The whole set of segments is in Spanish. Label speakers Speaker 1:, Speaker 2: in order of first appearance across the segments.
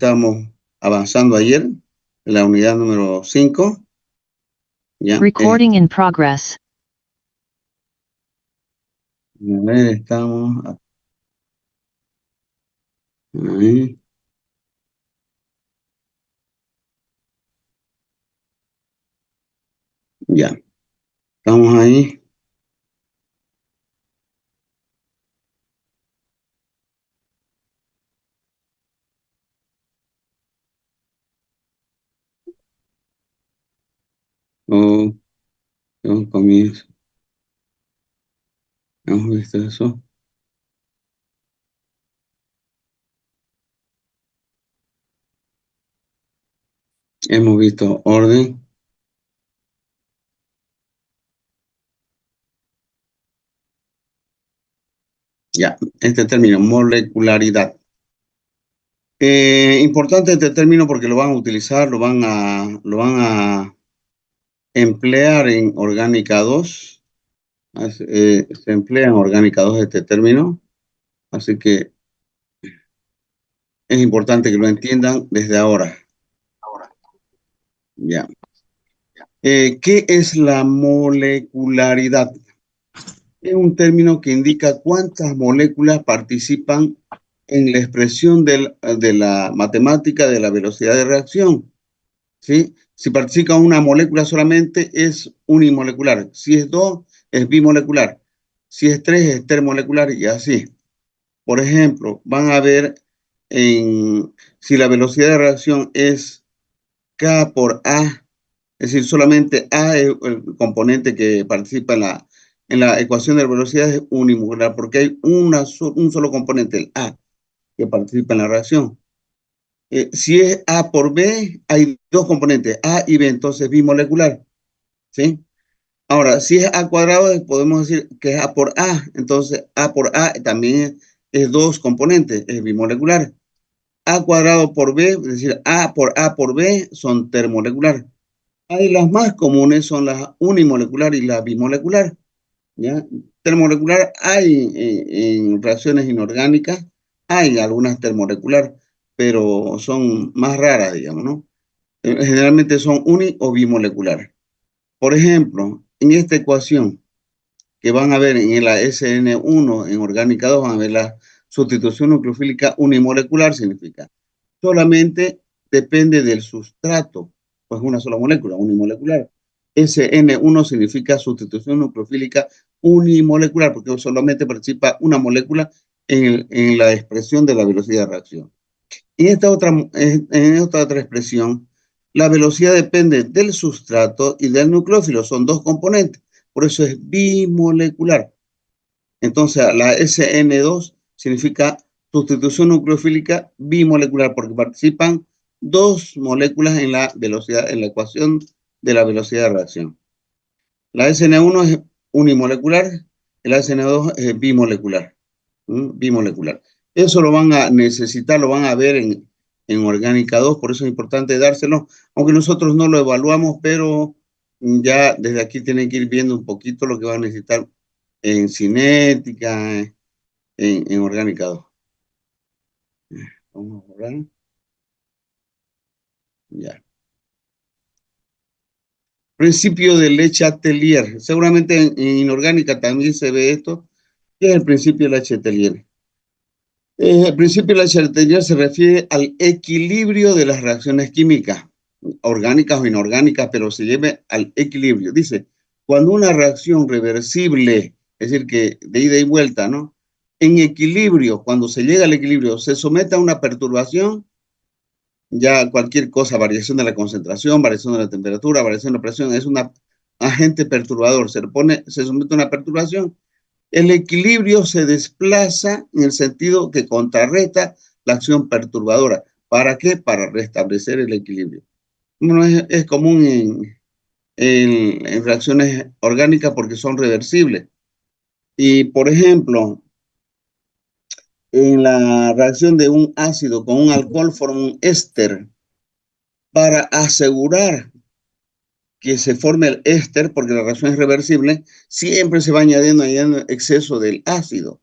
Speaker 1: estamos avanzando ayer, en la unidad número 5. Ya,
Speaker 2: Recording in progress.
Speaker 1: a ver, estamos ahí. Ya, estamos ahí. Oh, un comienzo. ¿Hemos visto eso? Hemos visto orden. Ya, este término, molecularidad. Importante este término porque lo van a utilizar, lo van a emplear en orgánica 2. Se emplea en orgánica 2 este término, así que es importante que lo entiendan desde ahora. Ya. ¿Qué es la molecularidad? Es un término que indica cuántas moléculas participan en la expresión de la matemática de la velocidad de reacción. ¿Sí? Si participa una molécula solamente, es unimolecular. Si es 2, es bimolecular. Si es 3, es termolecular y así. Por ejemplo, van a ver si la velocidad de reacción es K por A, es decir, solamente A es el componente que participa en la ecuación de la velocidad, es unimolecular, porque hay un solo componente, el A, que participa en la reacción. Si es A por B, hay dos componentes, A y B, entonces bimolecular, ¿sí? Ahora, si es A cuadrado, podemos decir que es A por A, entonces A por A también es dos componentes, es bimolecular. A cuadrado por B, es decir, A por B son termolecular. Hay las más comunes son las unimolecular y la bimolecular, ¿ya? Termolecular hay en reacciones inorgánicas, hay algunas termolecular, pero son más raras, digamos, ¿no? Generalmente son uni o bimolecular. Por ejemplo, en esta ecuación que van a ver en la SN1 en orgánica 2, van a ver la sustitución nucleofílica unimolecular, significa solamente depende del sustrato, pues una sola molécula, unimolecular. SN1 significa sustitución nucleofílica unimolecular, porque solamente participa una molécula en la expresión de la velocidad de reacción. En esta otra expresión, la velocidad depende del sustrato y del nucleófilo, son dos componentes, por eso es bimolecular. Entonces, la SN2 significa sustitución nucleofílica bimolecular, porque participan dos moléculas en la velocidad, en la ecuación de la velocidad de reacción. La SN1 es unimolecular, la SN2 es bimolecular. Bimolecular. Eso lo van a necesitar, lo van a ver en orgánica 2, por eso es importante dárselo, aunque nosotros no lo evaluamos, pero ya desde aquí tienen que ir viendo un poquito lo que van a necesitar en cinética, en orgánica 2. Vamos a borrar. Ya. Principio de Le-Chatelier. Seguramente en inorgánica también se ve esto. ¿Qué es el principio de Le-Chatelier? El principio de Le-Chatelier se refiere al equilibrio de las reacciones químicas, orgánicas o inorgánicas, pero se lleve al equilibrio. Dice, cuando una reacción reversible, es decir, que de ida y vuelta, ¿no? En equilibrio, cuando se llega al equilibrio, se somete a una perturbación, ya cualquier cosa, variación de la concentración, variación de la temperatura, variación de la presión, es un agente perturbador, se somete a una perturbación. El equilibrio se desplaza en el sentido que contrarresta la acción perturbadora. ¿Para qué? Para restablecer el equilibrio. Bueno, es común en reacciones orgánicas porque son reversibles. Y, por ejemplo, en la reacción de un ácido con un alcohol forma un éster. Para asegurar que se forme el éster, porque la reacción es reversible, siempre se va añadiendo exceso del ácido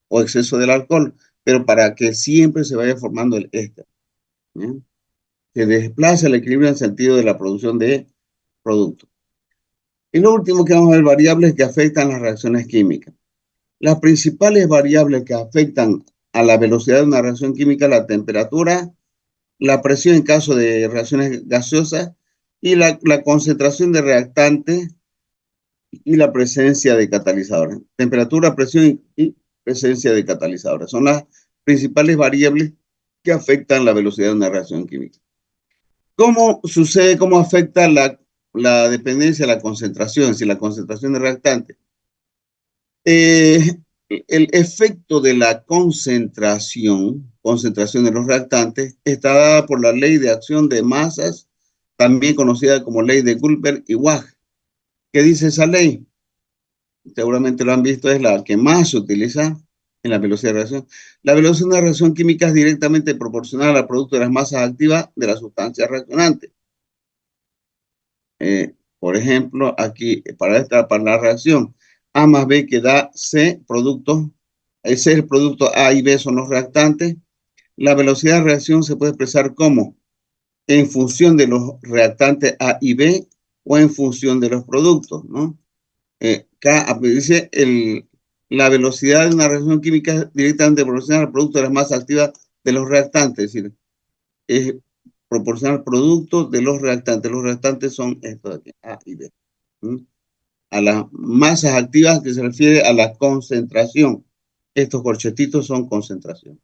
Speaker 1: o exceso del alcohol, pero para que siempre se vaya formando el éster. ¿bien? Se desplaza el equilibrio en sentido de la producción de productos. Y lo último que vamos a ver, variables que afectan las reacciones químicas. Las principales variables que afectan a la velocidad de una reacción química, la temperatura, la presión en caso de reacciones gaseosas y la concentración de reactantes y la presencia de catalizadores. Temperatura, presión y presencia de catalizadores son las principales variables que afectan la velocidad de una reacción química. ¿Cómo sucede, cómo afecta la dependencia de la concentración, si la concentración de reactante? El efecto de la concentración de los reactantes, está dada por la ley de acción de masas, también conocida como ley de Goldberg y Waage. ¿Qué dice esa ley? Seguramente lo han visto, es la que más se utiliza en la velocidad de reacción. La velocidad de una reacción química es directamente proporcional al producto de las masas activas de la sustancia reaccionante. Por ejemplo, aquí, para la reacción A más B que da C, producto, ese es el producto A y B son los reactantes. La velocidad de reacción se puede expresar como en función de los reactantes A y B o en función de los productos, ¿no? Dice la velocidad de una reacción química es directamente proporcional al producto de las masas activas de los reactantes, es decir, es proporcional al producto de los reactantes. Los reactantes son estos de aquí, A y B. ¿Mm? A las masas activas, que se refiere a la concentración. Estos corchetitos son concentración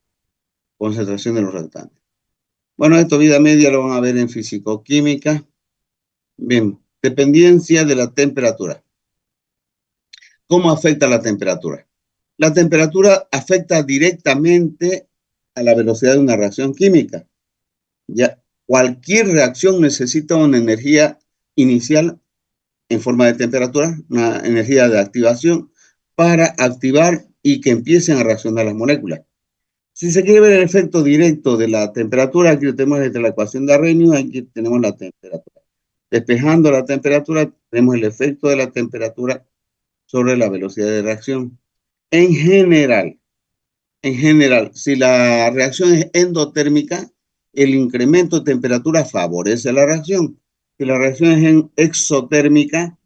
Speaker 1: de los reactantes. Bueno, esto vida media lo van a ver en físico-química. Bien, dependencia de la temperatura. ¿Cómo afecta la temperatura? La temperatura afecta directamente a la velocidad de una reacción química. Ya, cualquier reacción necesita una energía inicial en forma de temperatura, una energía de activación, para activar y que empiecen a reaccionar las moléculas. Si se quiere ver el efecto directo de la temperatura, aquí lo tenemos desde la ecuación de Arrhenius, aquí tenemos la temperatura. Despejando la temperatura, tenemos el efecto de la temperatura sobre la velocidad de reacción. En general, si la reacción es endotérmica, el incremento de temperatura favorece la reacción. Si la reacción es exotérmica,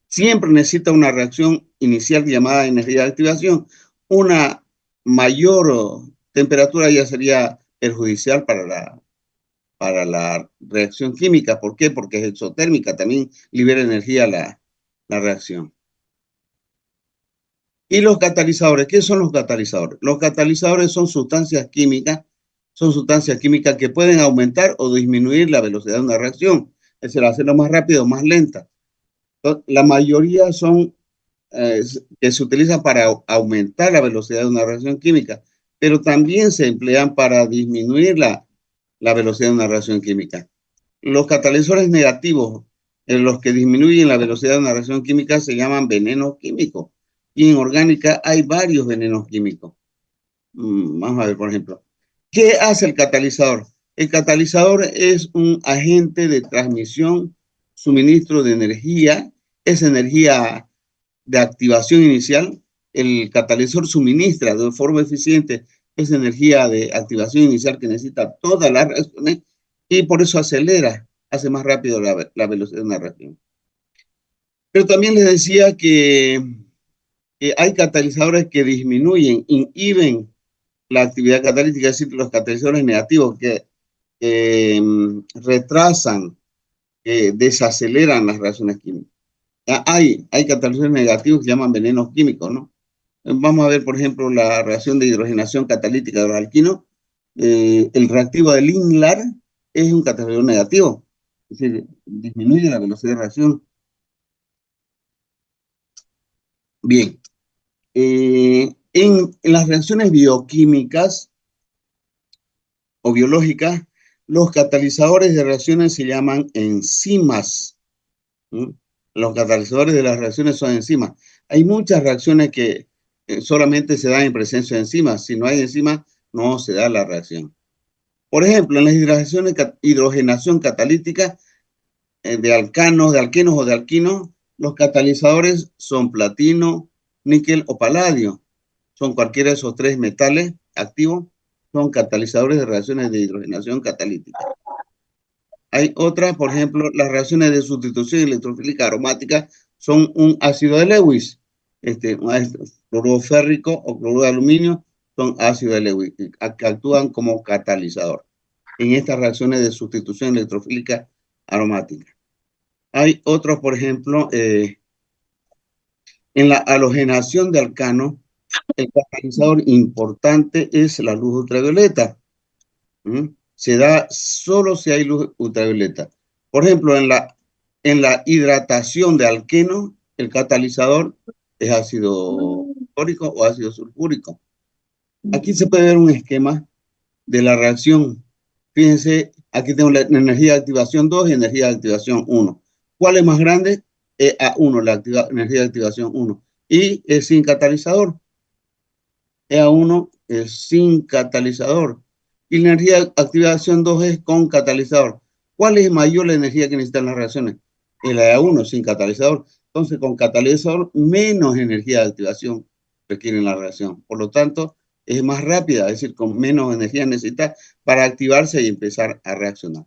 Speaker 1: siempre necesita una reacción inicial llamada energía de activación. Una mayor temperatura ya sería perjudicial para la reacción química. ¿Por qué? Porque es exotérmica, también libera energía la reacción. ¿Y los catalizadores? ¿Qué son los catalizadores? Los catalizadores son sustancias químicas que pueden aumentar o disminuir la velocidad de una reacción, es decir, hacerlo más rápido o más lenta. Entonces, la mayoría son que se utilizan para aumentar la velocidad de una reacción química, pero también se emplean para disminuir la velocidad de una reacción química. Los catalizadores negativos, los que disminuyen la velocidad de una reacción química, se llaman venenos químicos. Y en orgánica hay varios venenos químicos. Vamos a ver, por ejemplo, ¿qué hace el catalizador? El catalizador es un agente de transmisión, suministro de energía, es energía de activación inicial. El catalizador suministra de forma eficiente esa energía de activación inicial que necesita todas las reacciones y por eso hace más rápido la velocidad de una reacción. Pero también les decía que hay catalizadores que disminuyen, inhiben la actividad catalítica, es decir, los catalizadores negativos que retrasan, desaceleran las reacciones químicas. Hay catalizadores negativos que se llaman venenos químicos, ¿no? Vamos a ver, por ejemplo, la reacción de hidrogenación catalítica de los alquinos. El reactivo del INLAR es un catalizador negativo, es decir, disminuye la velocidad de reacción. Bien, en las reacciones bioquímicas o biológicas, los catalizadores de reacciones se llaman enzimas. ¿Mm? Los catalizadores de las reacciones son enzimas. Hay muchas reacciones que solamente se dan en presencia de enzimas. Si no hay enzimas, no se da la reacción. Por ejemplo, en la hidrogenación catalítica de alquenos o de alquinos, los catalizadores son platino, níquel o paladio. Son cualquiera de esos tres metales activos. son catalizadores de reacciones de hidrogenación catalítica. Hay otras, por ejemplo, las reacciones de sustitución electrofílica aromática son un ácido de Lewis. Un ácido cloruro férrico o cloruro de aluminio son ácidos de Lewis que actúan como catalizador en estas reacciones de sustitución electrofílica aromática. Hay otros, por ejemplo, en la halogenación de alcano, el catalizador importante es la luz ultravioleta. Se da solo si hay luz ultravioleta. Por ejemplo, en la hidratación de alqueno, el catalizador es ácido fórico o ácido sulfúrico. Aquí se puede ver un esquema de la reacción. Fíjense, aquí tengo la energía de activación 2 y energía de activación 1. ¿Cuál es más grande? EA1, la energía de activación 1. Y es sin catalizador. EA1 es sin catalizador. Y la energía de activación 2 es con catalizador. ¿Cuál es mayor la energía que necesitan las reacciones? El EA1 sin catalizador. Entonces, con catalizador, menos energía de activación requiere la reacción. Por lo tanto, es más rápida, es decir, con menos energía necesita para activarse y empezar a reaccionar.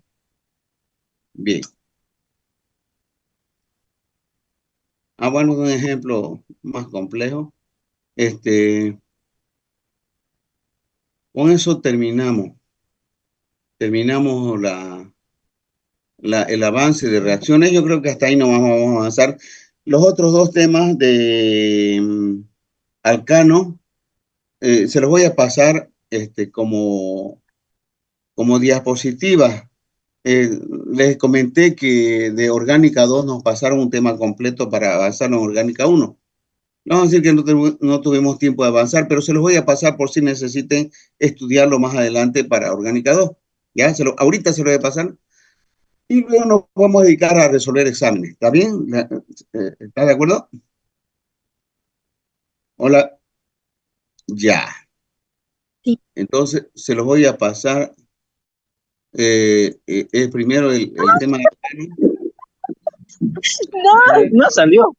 Speaker 1: Bien. Bueno, un ejemplo más complejo. Con eso terminamos. Terminamos el avance de reacciones. Yo creo que hasta ahí no vamos a avanzar. Los otros dos temas de alcano se los voy a pasar como diapositivas. Les comenté que de orgánica 2 nos pasaron un tema completo para avanzar en orgánica 1. No vamos a decir que no tuvimos tiempo de avanzar, pero se los voy a pasar por si necesiten estudiarlo más adelante para orgánica 2. ¿Ya? Ahorita se lo voy a pasar. Y luego nos vamos a dedicar a resolver exámenes. ¿Está bien? ¿Está de acuerdo? Hola. Ya.
Speaker 2: Sí.
Speaker 1: Entonces, se los voy a pasar primero el tema de...
Speaker 2: No,
Speaker 3: No salió.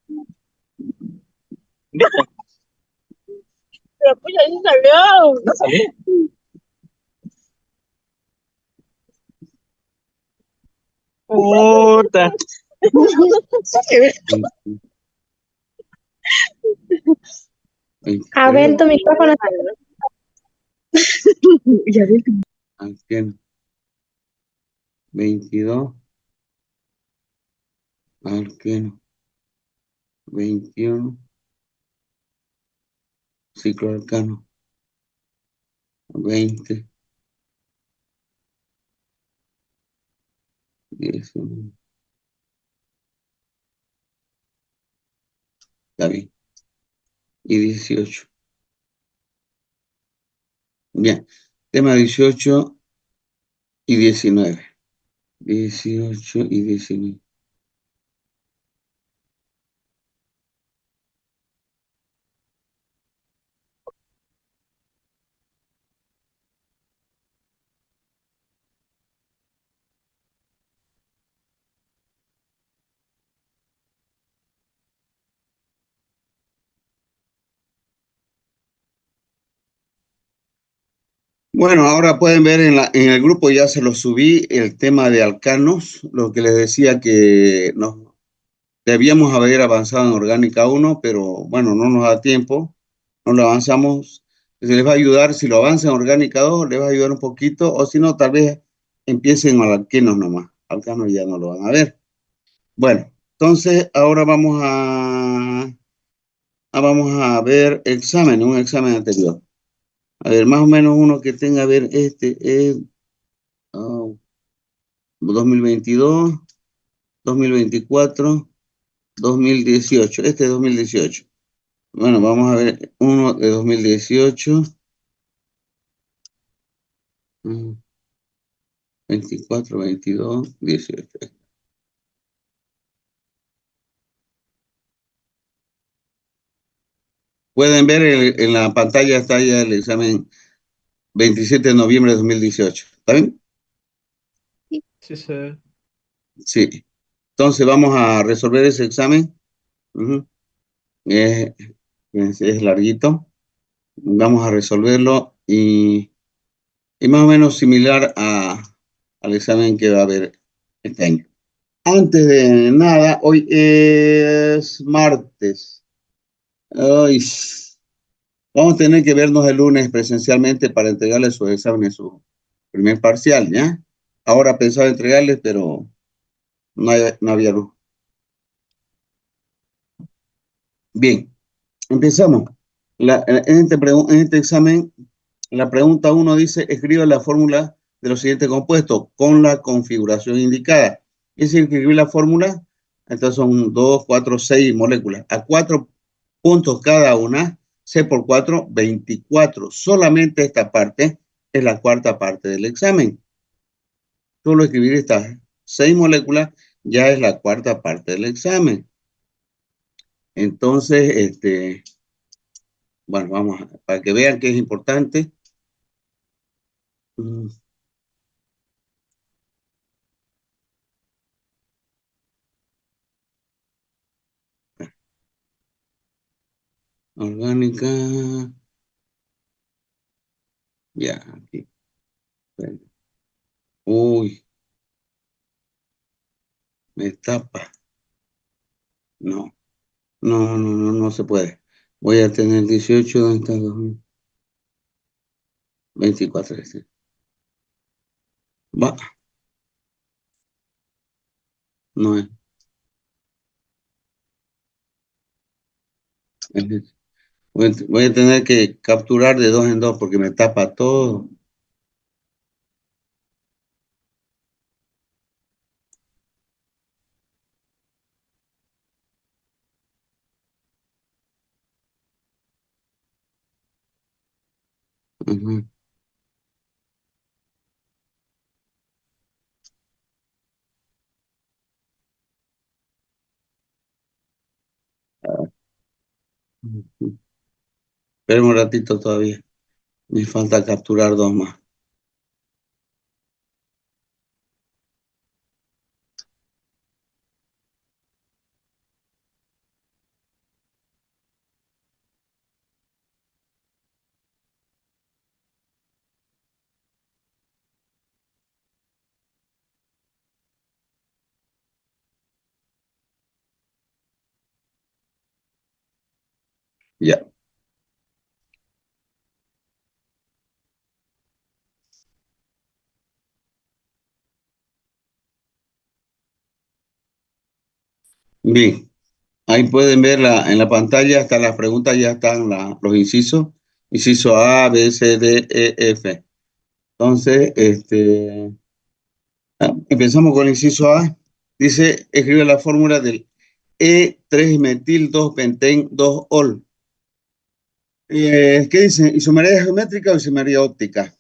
Speaker 2: pero pues ahí salió.
Speaker 3: No salió. Puta.
Speaker 2: A ver, tu micrófono. Ya ves.
Speaker 1: Alqueno. 22. Alqueno. 21. Cicloalcano. 20. 19. Está bien. Y 18. Bien. Tema 18 y 19. 18 y 19. Bueno, ahora pueden ver en el grupo, ya se lo subí, el tema de alcanos, lo que les decía que nos debíamos haber avanzado en orgánica 1, pero bueno, no nos da tiempo, no lo avanzamos. Se les va a ayudar, si lo avanzan en orgánica 2, les va a ayudar un poquito, o si no, tal vez empiecen con alquenos nomás. Alcanos ya no lo van a ver. Bueno, entonces ahora vamos a ver un examen anterior. A ver, más o menos uno que tenga, a ver, este es 2022, 2024, 2018. Este es 2018. Bueno, vamos a ver uno de 2018. 24, 22, 18. Pueden ver en la pantalla, está ya el examen 27 de noviembre de 2018. ¿Está bien?
Speaker 3: Sí, sí.
Speaker 1: Sí. Entonces vamos a resolver ese examen. Es larguito. Vamos a resolverlo y y más o menos similar al examen que va a haber este año. Antes de nada, hoy es martes. Ay, vamos a tener que vernos el lunes presencialmente para entregarles sus exámenes, su primer parcial, ¿ya? Ahora pensaba entregarles, pero no había luz. Bien, empezamos. En este examen, la pregunta 1 dice, escribe la fórmula de los siguientes compuestos con la configuración indicada. Es decir, que escribir la fórmula, entonces son 2, 4, 6 moléculas. A 4 puntos cada una, C por 4, 24. Solamente esta parte es la cuarta parte del examen. Solo escribir estas 6 moléculas ya es la cuarta parte del examen. Entonces, bueno, para que vean que es importante. Orgánica. Ya, aquí. Uy, me tapa. No, no se puede. Voy a tener 18, ¿dónde está 24? Va, no es. Voy a tener que capturar de 2 en 2 porque me tapa todo. Ujú. Ujú. Espera un ratito todavía. Me falta capturar 2 más. Ya. Bien. Ahí pueden ver en la pantalla, están las preguntas, ya están los incisos. Inciso A, B, C, D, E, F. Entonces, empezamos con el inciso A. Dice, escribe la fórmula del E3-metil 2-pentén 2-ol. ¿Qué dice? ¿Isomería geométrica o isomería óptica?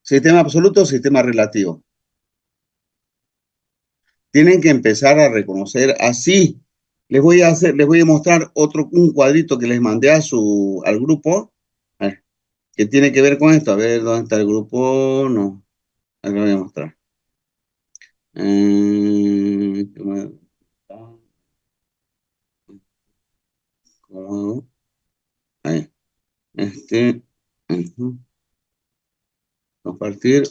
Speaker 1: ¿Sistema absoluto o sistema relativo? Tienen que empezar a reconocer así. Les voy a mostrar un cuadrito que les mandé al grupo, que tiene que ver con esto. A ver, ¿dónde está el grupo? No, ahí lo voy a mostrar. ¿Cómo? Ahí. Ujú. Compartir.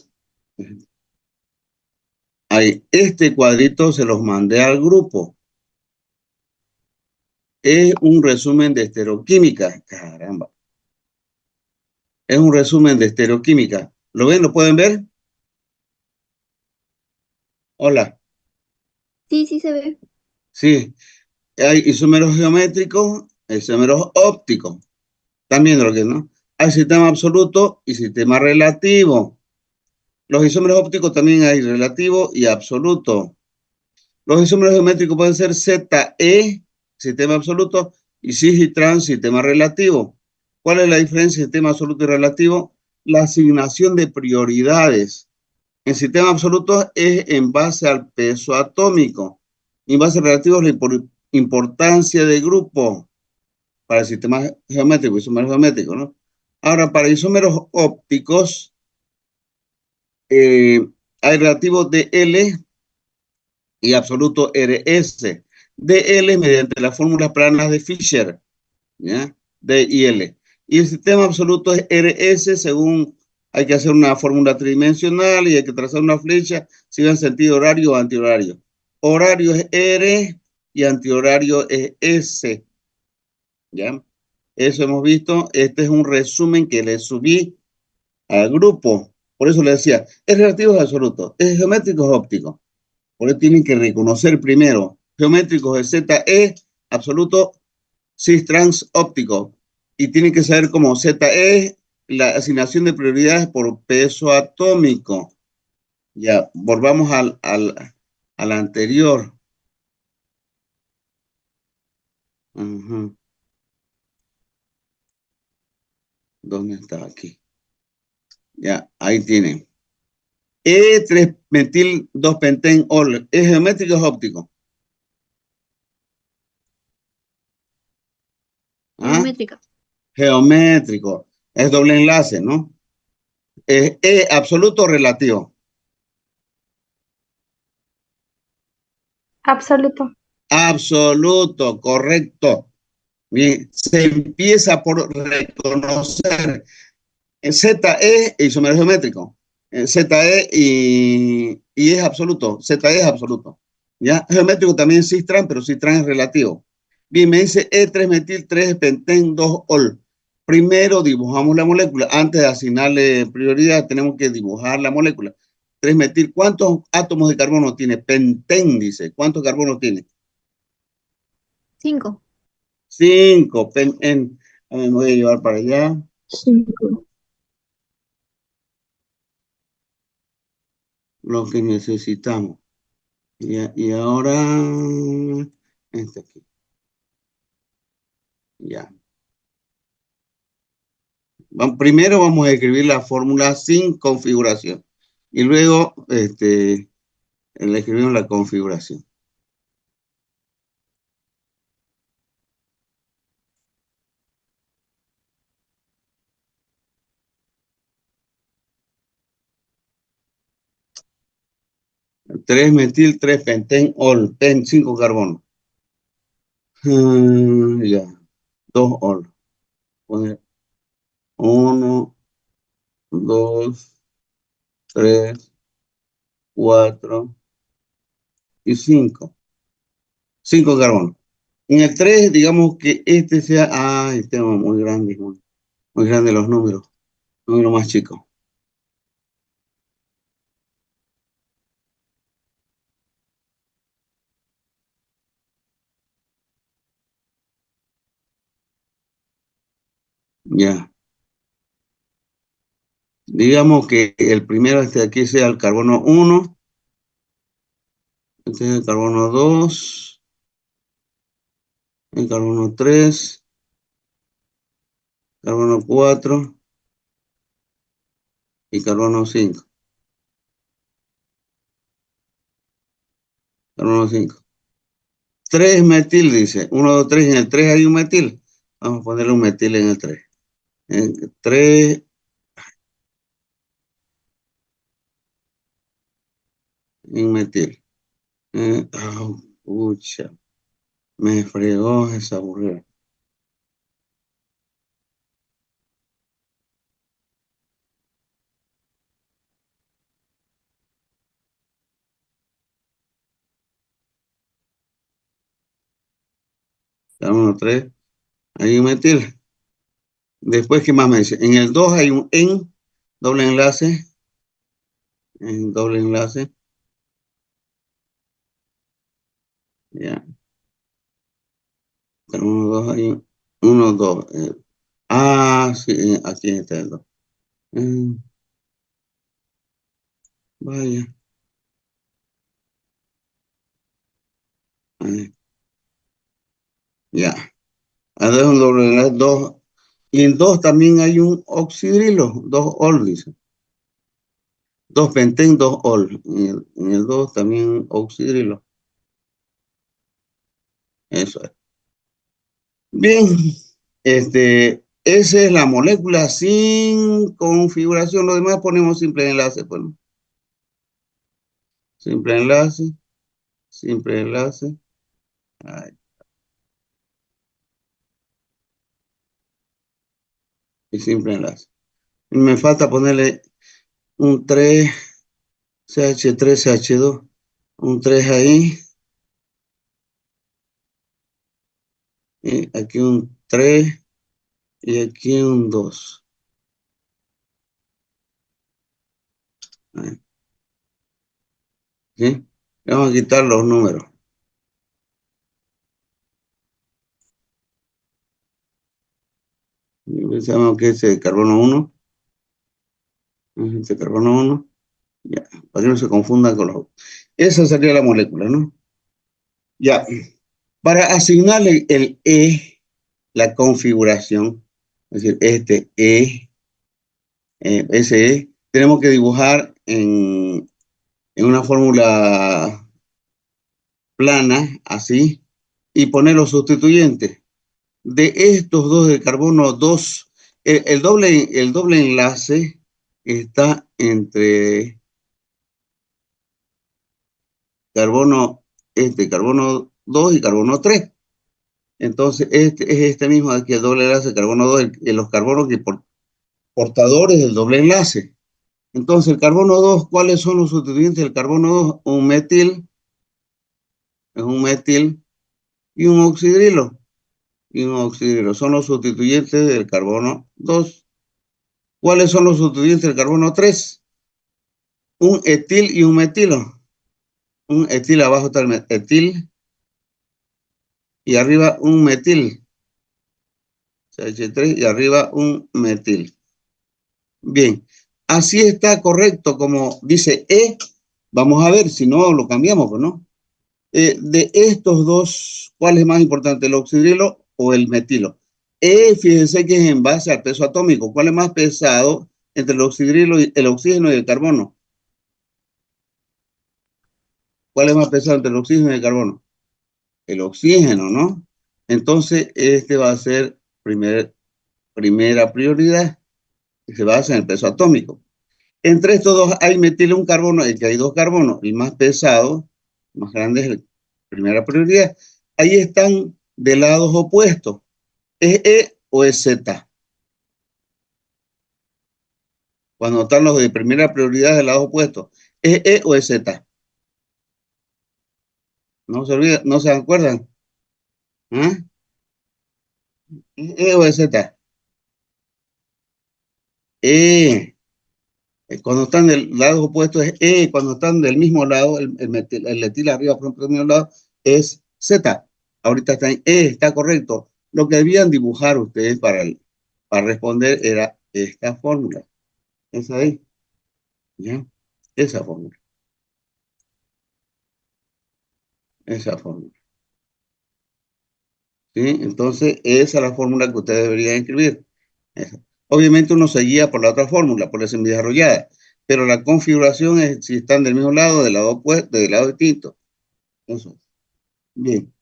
Speaker 1: Ahí, este cuadrito se los mandé al grupo. Es un resumen de estereoquímica. Caramba. Es un resumen de estereoquímica. ¿Lo ven? ¿Lo pueden ver? Hola.
Speaker 2: Sí, sí se ve.
Speaker 1: Sí. Hay isómeros geométricos, isómeros ópticos. ¿Están viendo lo que es, no? Hay sistema absoluto y sistema relativo. Los isómeros ópticos también hay relativo y absoluto. Los isómeros geométricos pueden ser ZE, sistema absoluto, y cis y trans, sistema relativo. ¿Cuál es la diferencia entre sistema absoluto y relativo? La asignación de prioridades. En sistema absoluto es en base al peso atómico. En base relativo es la importancia de grupo para el sistema geométrico, isómeros geométricos, ¿no? Ahora, para isómeros ópticos, hay relativo DL y absoluto RS. DL mediante las fórmulas planas de Fischer, ¿ya? D y L. Y el sistema absoluto es RS según hay que hacer una fórmula tridimensional y hay que trazar una flecha si va en sentido horario o antihorario. Horario es R y antihorario es S. ¿Ya? Eso hemos visto. Este es un resumen que le subí al grupo. Por eso le decía, es relativo o es absoluto, es geométrico o es óptico. Por eso tienen que reconocer primero, geométricos es ZE, absoluto, cis trans óptico. Y tienen que saber cómo ZE, la asignación de prioridades por peso atómico. Ya, volvamos al anterior. Ujú. ¿Dónde está? Aquí. Ya, ahí tienen. E3-metil 2-penten-ol. ¿Es geométrico o es óptico? ¿Ah?
Speaker 2: Geométrica.
Speaker 1: Geométrico. Es doble enlace, ¿no? Es E absoluto o relativo.
Speaker 4: Absoluto.
Speaker 1: Absoluto, correcto. Bien, se empieza por reconocer ZE isómero geométrico. ZE y es absoluto. ZE es absoluto. ¿Ya? Geométrico también cis-trans, pero cis-trans es relativo. Bien, me dice E3-metil 3-penten-2-ol. Primero dibujamos la molécula. Antes de asignarle prioridad, tenemos que dibujar la molécula. 3-metil, ¿cuántos átomos de carbono tiene? Penten, dice. ¿Cuántos carbonos tiene?
Speaker 2: 5.
Speaker 1: 5. Penten. Me voy a llevar para allá.
Speaker 4: 5.
Speaker 1: Lo que necesitamos. Y ahora, este aquí. Ya. Primero vamos a escribir la fórmula sin configuración. Y luego le escribimos la configuración. Tres metil, 3-penten-ol, pen 5 carbono. Ya. 2-ol. Poner 1, 2, 3, 4 y 5. 5 carbono. En el 3, digamos que este sea, este es muy grande, muy grande los números. Número más chico. Ya. Digamos que el primero de aquí sea el carbono 1. Este es el carbono 2. El carbono 3. Carbono 4. Y carbono 5. Carbono 5. 3 metil, dice. 1, 2, 3. En el 3 hay un metil. Vamos a ponerle un metil en el 3. En 3 en metil. Pucha. Me fregó esa aburrida. Carbono 3. Hay un metil. Después, ¿qué más me dice? En el 2 hay un en doble enlace. En doble enlace. Ya. Carbono 2 hay un 1, 2. Sí, aquí está el 2. Vaya. Ahí. Ya. Ahora es un doble enlace 2. Y en 2 también hay un oxidrilo. 2-ol, dice. 2-penten, 2-ol. En el 2 también oxidrilo. Eso es. Bien. Esa es la molécula sin configuración. Lo demás ponemos simple enlace. Pues, ¿no? Simple enlace. Simple enlace. Ahí. Y simple enlace. Me falta ponerle un 3, CH3, CH2, un 3 ahí. Y aquí un 3 y aquí un 2. ¿Sí? Vamos a quitar los números. Pensamos que es el carbono 1. Este carbono 1. Ya, para que no se confundan con los. Esa sería la molécula, ¿no? Ya. Para asignarle el E, la configuración, es decir, este ese E, tenemos que dibujar en una fórmula plana, así, y poner los sustituyentes. De estos dos del carbono 2, el doble enlace está entre carbono 2 y carbono 3. Entonces, este es este mismo aquí, el doble enlace carbono 2, los carbonos que portadores del doble enlace. Entonces, el carbono 2, ¿cuáles son los sustituyentes del carbono 2? Un metil, es un metil y un oxidrilo. Y un oxidrilo son los sustituyentes del carbono 2. ¿Cuáles son los sustituyentes del carbono 3? Un etil y un metilo. Un etil, abajo está el etil y arriba un metil. CH3 y arriba un metil. Bien, así está correcto como dice E. Vamos a ver si no lo cambiamos, pues, ¿no? De estos dos, ¿cuál es más importante, el oxidrilo o el metilo? Fíjense que es en base al peso atómico. ¿Cuál es más pesado entre el oxidrilo, el oxígeno y el carbono? ¿Cuál es más pesado entre el oxígeno y el carbono? El oxígeno, ¿no? Entonces, este va a ser primera prioridad, que se basa en el peso atómico. Entre estos dos hay metilo un carbono, el que hay dos carbonos, el más pesado, más grande es la primera prioridad. Ahí están de lados opuestos. ¿Es E o es Z? Cuando están los de primera prioridad de lados opuestos. ¿Es E o es Z? No se olviden, no se acuerdan. ¿Ah? ¿Es E o es Z? E. Cuando están del lado opuesto es E. Cuando están del mismo lado, el etil arriba, por ejemplo, del mismo lado, es Z. Ahorita está en E, está correcto. Lo que debían dibujar ustedes para responder era esta fórmula. Esa ahí. ¿Ya? Esa fórmula. Esa fórmula. ¿Sí? Entonces, esa es la fórmula que ustedes deberían escribir. Esa. Obviamente uno se guía por la otra fórmula, por la semidesarrollada, pero la configuración es si están del mismo lado, del lado opuesto, del lado distinto. Eso. Bien.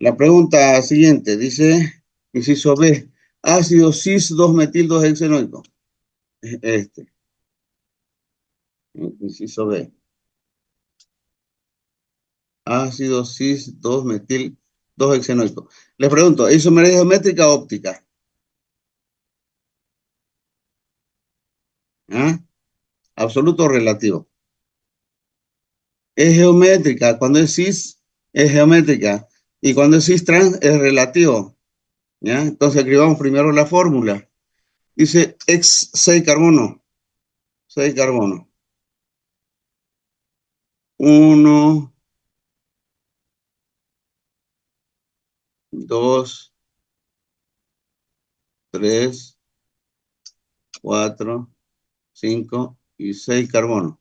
Speaker 1: La pregunta siguiente dice, inciso B, ácido cis 2-metil 2-hexenoico. Este, inciso B. Ácido cis 2-metil 2-hexenoico. Les pregunto, ¿isomería geométrica o óptica? ¿Ah? Absoluto o relativo. Es geométrica. Cuando es cis, es geométrica. Y cuando es cis trans, es relativo. ¿Ya? Entonces escribamos primero la fórmula. Dice X 6 carbono. 6 carbono. 1, 2, 3, 4, 5 y 6 carbono.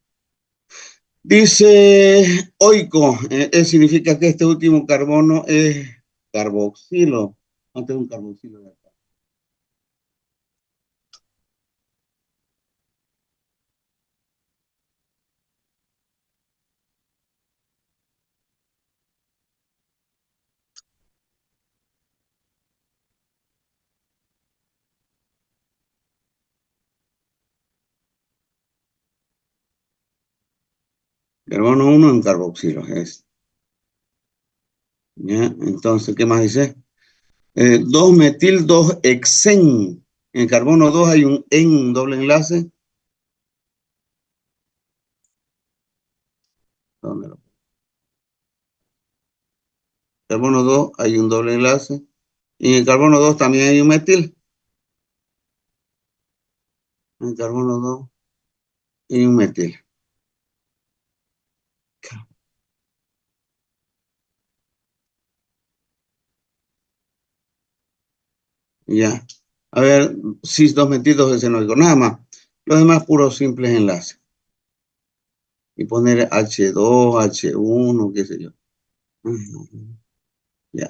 Speaker 1: Dice oico, significa que este último carbono es carboxilo. Antes de un carboxilo de acá. Carbono 1 en carboxilo es. ¿Ya? Entonces, ¿qué más dice? 2-metil 2-hexen. En carbono 2 hay un doble enlace. ¿Dónde lo? Carbono 2 hay un doble enlace. Y en carbono 2 también hay un metil. En carbono 2 hay un metil. Ya. A ver, cis 2 metil 2 xenónico, nada más. Los demás puros simples enlaces. Y poner H2, H1, qué sé yo. Ya.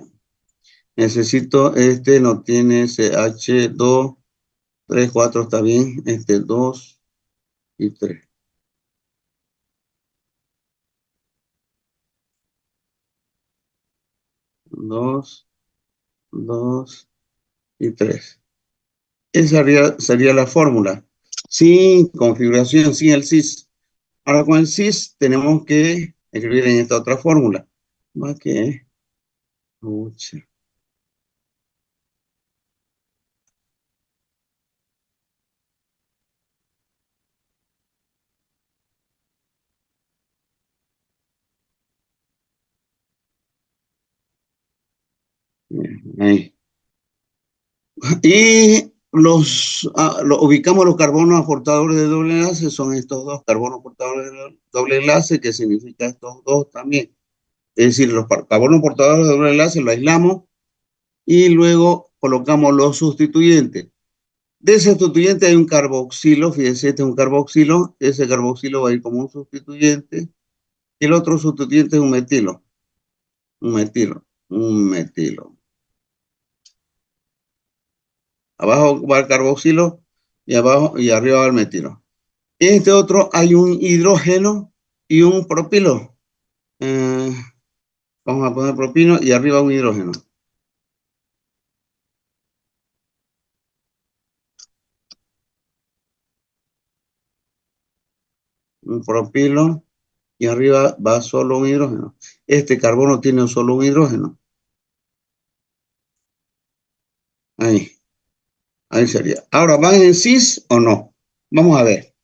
Speaker 1: Necesito, no tiene ese H2, 3, 4 está bien. 2 y 3. 2, 2 y 3. Esa sería la fórmula. Sin configuración, sin el cis. Ahora con el cis tenemos que escribir en esta otra fórmula. Va que... Pucha. Ahí. Y ubicamos los carbonos aportadores de doble enlace, son estos dos carbonos aportadores de doble enlace, que significa estos dos también. Es decir, los carbonos aportadores de doble enlace los aislamos y luego colocamos los sustituyentes. De ese sustituyente hay un carboxilo, fíjense, este es un carboxilo, ese carboxilo va a ir como un sustituyente, y el otro sustituyente es un metilo, un metilo, un metilo. Abajo va el carboxilo y abajo y arriba va el metilo. En este otro hay un hidrógeno y un propilo. Vamos a poner propino y arriba un hidrógeno. Un propilo y arriba va solo un hidrógeno. Este carbono tiene solo un hidrógeno. Ahí sería. Ahora, ¿van en cis o no? Vamos a ver.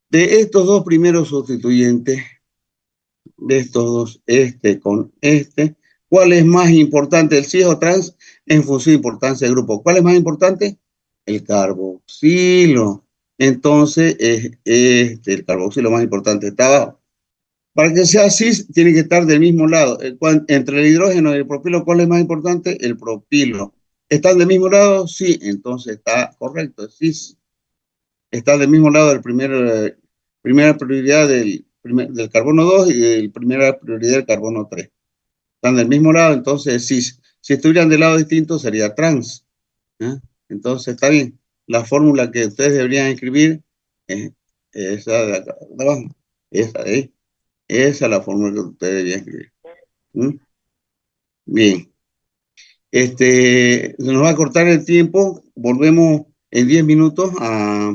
Speaker 1: De estos dos primeros sustituyentes, de estos dos, este con este, ¿cuál es más importante, el cis o trans, en función de importancia del grupo? ¿Cuál es más importante? El carboxilo. Entonces, el carboxilo más importante está abajo. Para que sea cis, tiene que estar del mismo lado. Entre el hidrógeno y el propilo, ¿cuál es más importante? El propilo. ¿Están del mismo lado? Sí, entonces está correcto, cis. Está del mismo lado del primera prioridad del carbono 2 y de primera prioridad del carbono 3. Están del mismo lado, entonces si estuvieran de lado distinto sería trans. ¿Eh? Entonces está bien. La fórmula que ustedes deberían escribir es esa de acá, de abajo. Esa de ahí. Esa es la fórmula que ustedes deberían escribir. ¿Mm? Bien. Se nos va a cortar el tiempo. Volvemos en 10 minutos a...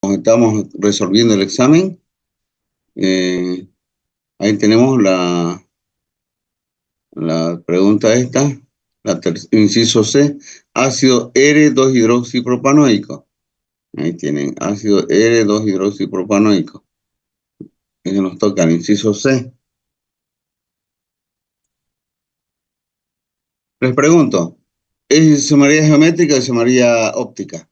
Speaker 1: Estamos resolviendo el examen. Ahí tenemos la pregunta esta, inciso C, ácido R2-hidroxipropanoico. Ahí tienen, ácido R2-hidroxipropanoico. Eso nos toca el inciso C. Les pregunto, ¿es isomería geométrica o isomería óptica?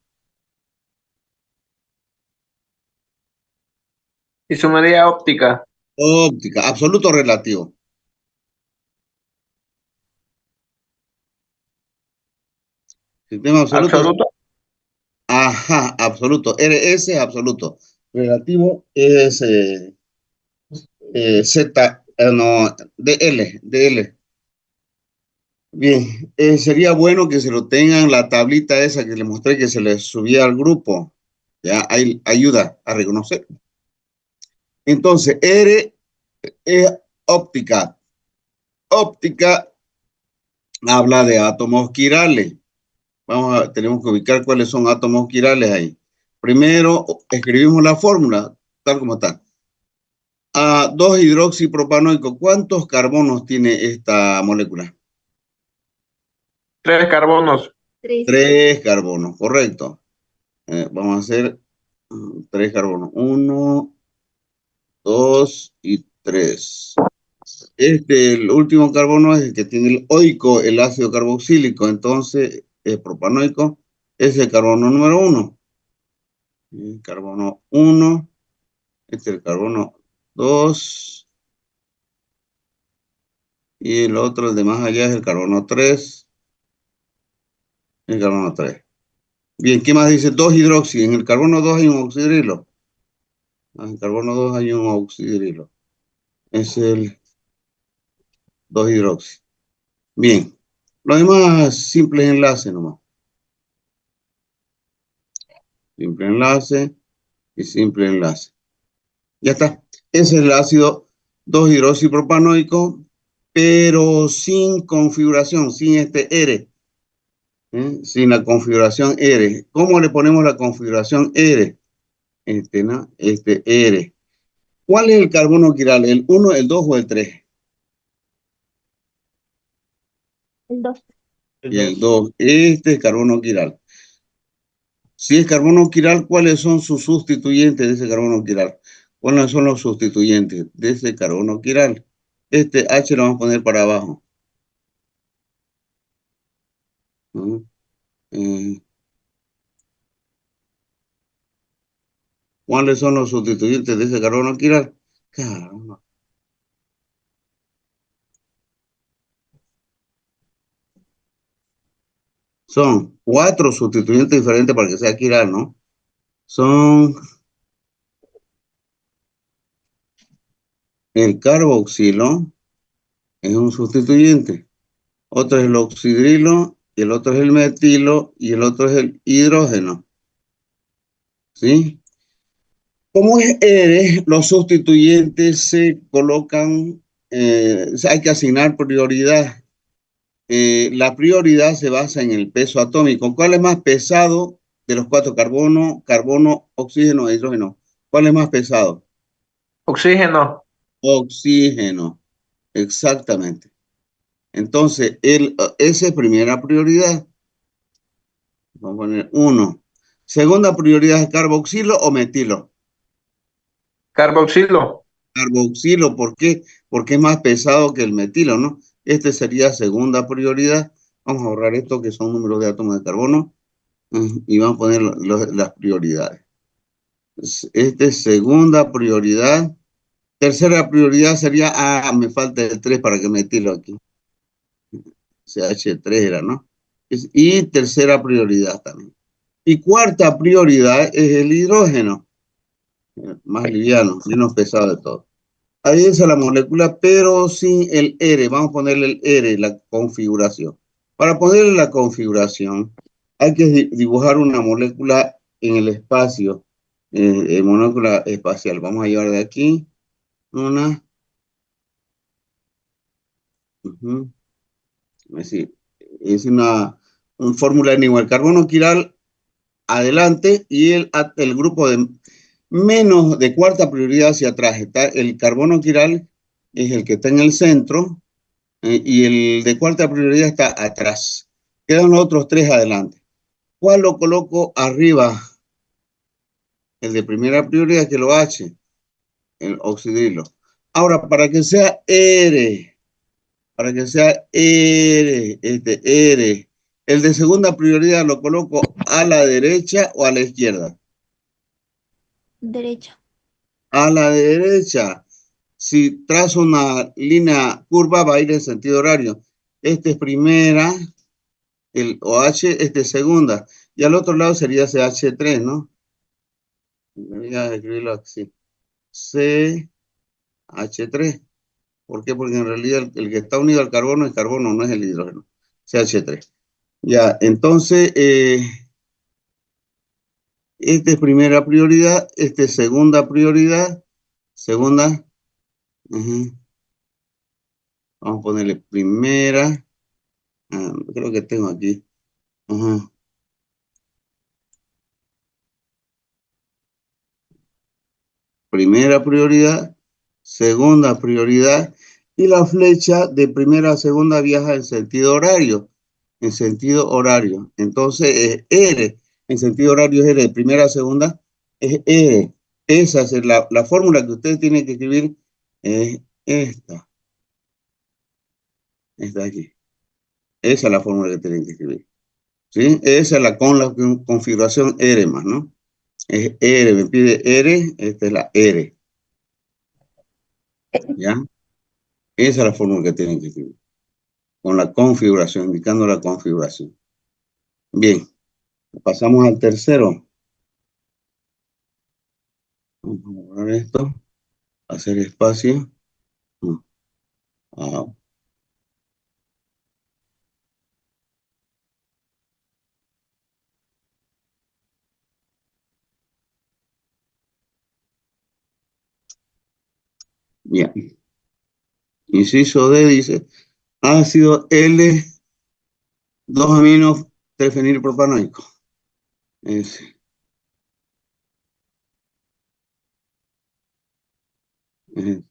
Speaker 4: Isomería óptica.
Speaker 1: Óptica, absoluto o relativo. Sistema absoluto.
Speaker 4: Absoluto.
Speaker 1: Ajá, absoluto. RS es absoluto. Relativo es Z, no, DL. Bien, sería bueno que se lo tengan la tablita esa que les mostré que se les subía al grupo. Ya, ahí ayuda a reconocer. Entonces, R es óptica. Óptica habla de átomos quirales. Tenemos que ubicar cuáles son átomos quirales ahí. Primero, escribimos la fórmula, tal como está. 2-hidroxipropanoico. ¿Cuántos carbonos tiene esta molécula?
Speaker 4: 3 carbonos.
Speaker 2: 3.
Speaker 1: 3 carbonos, correcto. Vamos a hacer 3 carbonos. 1, 2 y 3. El último carbono es el que tiene el oico, el ácido carboxílico. Entonces, el propanoico es el carbono número 1. Carbono 1. Este es el carbono 2. Y el otro, el de más allá, es el carbono 3. El carbono 3. Bien, ¿qué más dice? 2-hidroxi. En el carbono 2 hay un oxidrilo. En el carbono 2 hay un oxidrilo. Es el 2-hidroxi. Bien. Lo demás, simples enlaces nomás. Simple enlace y simple enlace. Ya está. Ese es el ácido 2-hidroxipropanoico, pero sin configuración, sin este R. Sin la configuración R. ¿Cómo le ponemos la configuración R? ¿No? R. ¿Cuál es el carbono quiral? ¿El 1, el 2 o el 3?
Speaker 2: El 2.
Speaker 1: Y el 2. Este es carbono quiral. Si es carbono quiral, ¿cuáles son sus sustituyentes de ese carbono quiral? ¿Cuáles son los sustituyentes de ese carbono quiral? Este H lo vamos a poner para abajo. ¿No? ¿Cuáles son los sustituyentes de ese carbono quiral? Caramba. Son 4 sustituyentes diferentes para que sea quiral, ¿no? Son el carboxilo, es un sustituyente. Otro es el oxidrilo, y el otro es el metilo, y el otro es el hidrógeno. ¿Sí? Como es R, los sustituyentes se colocan, hay que asignar prioridad. La prioridad se basa en el peso atómico. ¿Cuál es más pesado de los 4? Carbono, oxígeno e hidrógeno. ¿Cuál es más pesado?
Speaker 4: Oxígeno.
Speaker 1: Oxígeno, exactamente. Entonces, esa es primera prioridad. Vamos a poner 1. Segunda prioridad es carboxilo o metilo.
Speaker 4: Carboxilo.
Speaker 1: Carboxilo, ¿por qué? Porque es más pesado que el metilo, ¿no? Este sería segunda prioridad. Vamos a ahorrar esto que son números de átomos de carbono y vamos a poner las prioridades. Este es segunda prioridad. Tercera prioridad sería, me falta el 3 para que metilo aquí. CH3 era, ¿no? Y tercera prioridad también. Y cuarta prioridad es el hidrógeno, más liviano, menos pesado de todo. Ahí es la molécula, pero sin el R. Vamos a ponerle el R, la configuración. Para ponerle la configuración, hay que dibujar una molécula en el espacio, molécula espacial. Vamos a llevar de aquí una. Es una fórmula de el carbono quiral adelante y el grupo de menos de cuarta prioridad hacia atrás. Está el carbono quiral es el que está en el centro y el de cuarta prioridad está atrás. Quedan los otros 3 adelante. ¿Cuál lo coloco arriba? El de primera prioridad, que lo H, el oxidrilo. Ahora, para que sea R, para que sea R, R. El de segunda prioridad lo coloco a la derecha o a la izquierda.
Speaker 2: Derecha.
Speaker 1: A la derecha. Si trazo una línea curva, va a ir en sentido horario. Este es primera, el OH, este es segunda. Y al otro lado sería CH3, ¿no? Voy a escribirlo así. CH3. ¿Por qué? Porque en realidad el que está unido al carbono es carbono, no es el hidrógeno. CH3. Ya, entonces, esta es primera prioridad, esta es segunda prioridad, segunda, vamos a ponerle primera, creo que tengo aquí, primera prioridad, segunda prioridad, y la flecha de primera a segunda viaja en sentido horario, entonces es R, en sentido horario es R, de primera a segunda es R. Esa es la fórmula que ustedes tienen que escribir, es esta aquí. Esa es la fórmula que tienen que escribir. ¿Sí? Esa es con la configuración R más, ¿no? Es R, me pide R, esta es la R. ¿Ya? Esa es la fórmula que tienen que escribir. Con la configuración, indicando la configuración. Bien, pasamos al tercero. Vamos a borrar esto, hacer espacio. Ah, bien. Inciso D dice, ácido L, 2-amino trifenilpropanoico. Ese. Ese.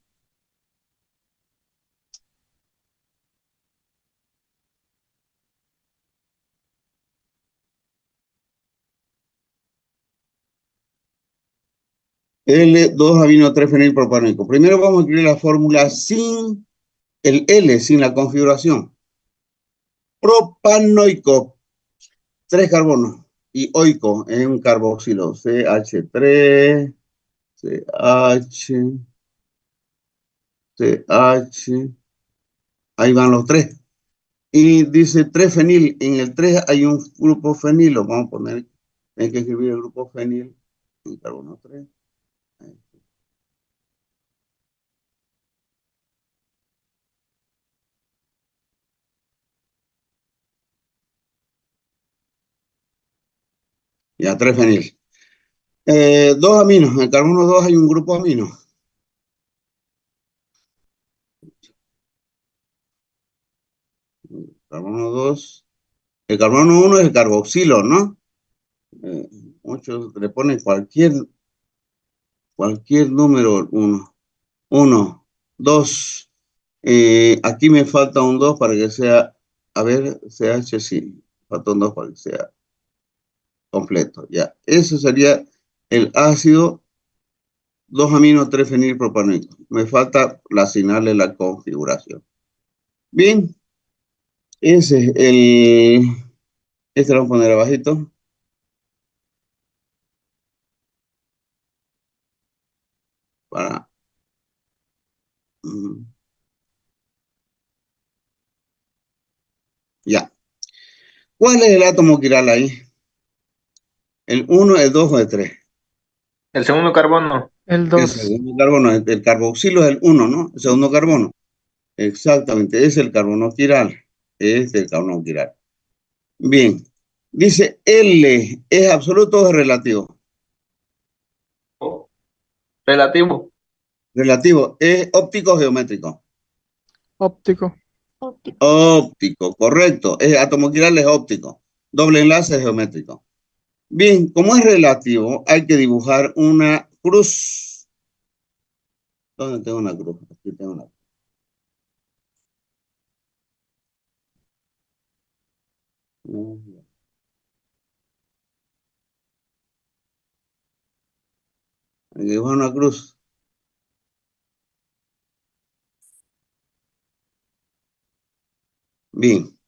Speaker 1: L2-amino-3-fenilpropanoico. Primero vamos a escribir la fórmula sin el L, sin la configuración. Propanoico, 3 carbonos. Y oico es un carboxilo. CH3, CH, CH. Ahí van los 3. Y dice 3-fenil. En el 3 hay un grupo fenilo. Vamos a poner, hay que escribir el grupo fenil en carbono 3. Ya, 3-fenil. 2 aminos. En el carbono 2 hay un grupo amino. Carbono 2. El carbono 1 es el carboxilo, ¿no? Muchos le ponen cualquier número 1. 1, 2. Aquí me falta un 2 para que sea, a ver, CH sí. Falta un 2 para que sea completo. Ya, eso sería el ácido 2-amino-3-fenilpropanoico. Me falta asignarle la configuración. Bien, ese es el... Este lo vamos a poner abajito. Para... Ya. ¿Cuál es el átomo quiral ahí? ¿El 1, el 2 o el 3?
Speaker 4: El segundo carbono.
Speaker 3: El
Speaker 1: El
Speaker 3: 2.
Speaker 1: segundo carbono, el carboxilo es el 1, ¿no? El segundo carbono. Exactamente, es el carbono quiral. Es el carbono quiral. Bien. Dice L, ¿es absoluto o es relativo?
Speaker 4: Relativo.
Speaker 1: Relativo. ¿Es óptico o geométrico?
Speaker 3: Óptico.
Speaker 2: Óptico.
Speaker 1: Óptico, correcto. Es átomo quiral es óptico. Doble enlace es geométrico. Bien, como es relativo, hay que dibujar una cruz. ¿Dónde tengo una cruz? Aquí tengo una cruz. Hay que dibujar una cruz. Bien.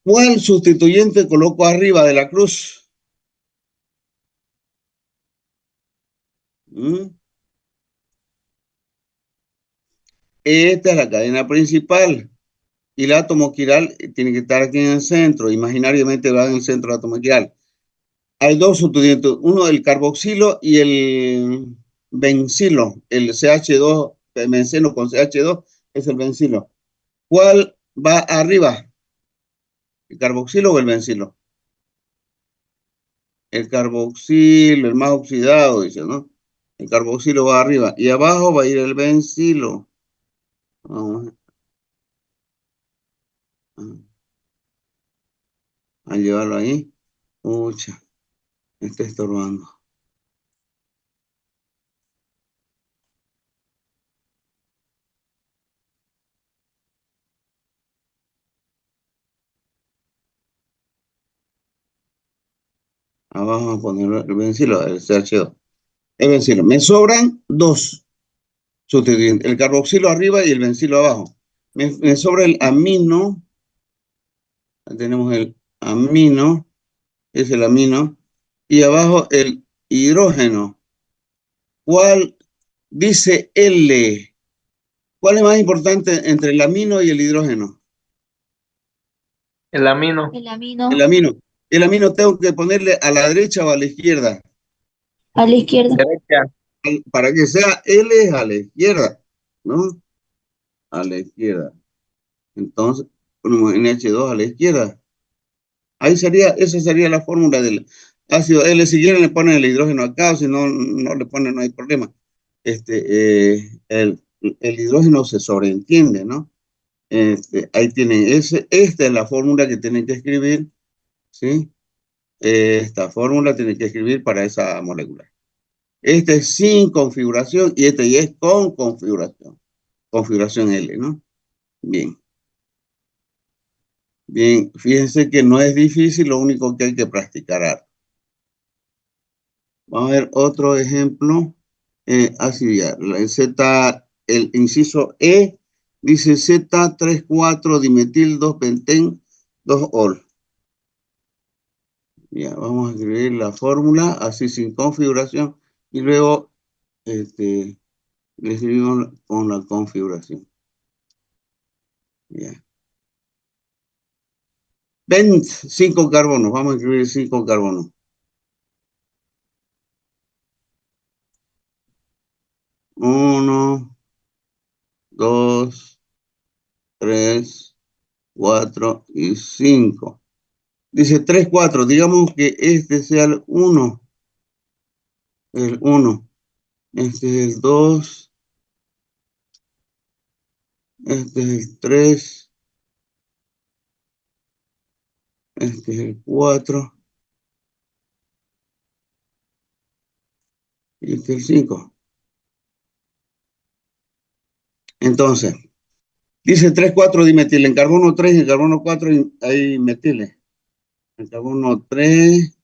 Speaker 1: ¿Cuál sustituyente coloco arriba de la cruz? Esta es la cadena principal. Y el átomo quiral tiene que estar aquí en el centro. Imaginariamente va en el centro del átomo quiral. Hay dos sustituyentes. Uno, el carboxilo y el bencilo. El CH2, benceno con CH2 es el bencilo. ¿Cuál va arriba? ¿El carboxilo o el bencilo? El carboxilo, el más oxidado, dice, ¿no? El carboxilo va arriba. Y abajo va a ir el bencilo. Vamos a llevarlo ahí. Mucha, me está estorbando. Abajo vamos a poner el bencilo, el CH2. El bencilo. Me sobran dos sustituyentes. El carboxilo arriba y el bencilo abajo. Me sobra el amino. Tenemos el amino. Es el amino. Y abajo el hidrógeno. ¿Cuál dice L? ¿Cuál es más importante entre el amino y el hidrógeno?
Speaker 4: El amino.
Speaker 2: El amino.
Speaker 1: El amino. El amino tengo que ponerle a la derecha o a la izquierda.
Speaker 2: A la izquierda.
Speaker 4: Derecha.
Speaker 1: Para que sea L es a la izquierda, ¿no? A la izquierda. Entonces, ponemos NH2 a la izquierda. Ahí sería, esa sería la fórmula del ácido L. Si quieren le ponen el hidrógeno acá, o si no, no le ponen, no hay problema. El hidrógeno se sobreentiende, ¿no? Ahí tienen, esta es la fórmula que tienen que escribir, ¿sí? Esta fórmula tienen que escribir para esa molécula. Este es sin configuración y este ya es con configuración. Configuración L, ¿no? Bien. Bien, fíjense que no es difícil, lo único que hay que practicar. Vamos a ver otro ejemplo. Así ya, el inciso E dice Z34 dimetil 2 pentén 2 ol. Ya, vamos a escribir la fórmula así sin configuración y luego le escribimos con la configuración. Ya. 5 carbonos, vamos a escribir 5 carbonos. 1, 2, 3, 4 y 5. Dice 3, 4. Digamos que este sea el 1. El 1. Este es el 2. Este es el 3. Este es el 4. Y este es el 5. Entonces, dice 3, 4 dimetil. En carbono 3 y en carbono 4 hay metiles. En carbono 3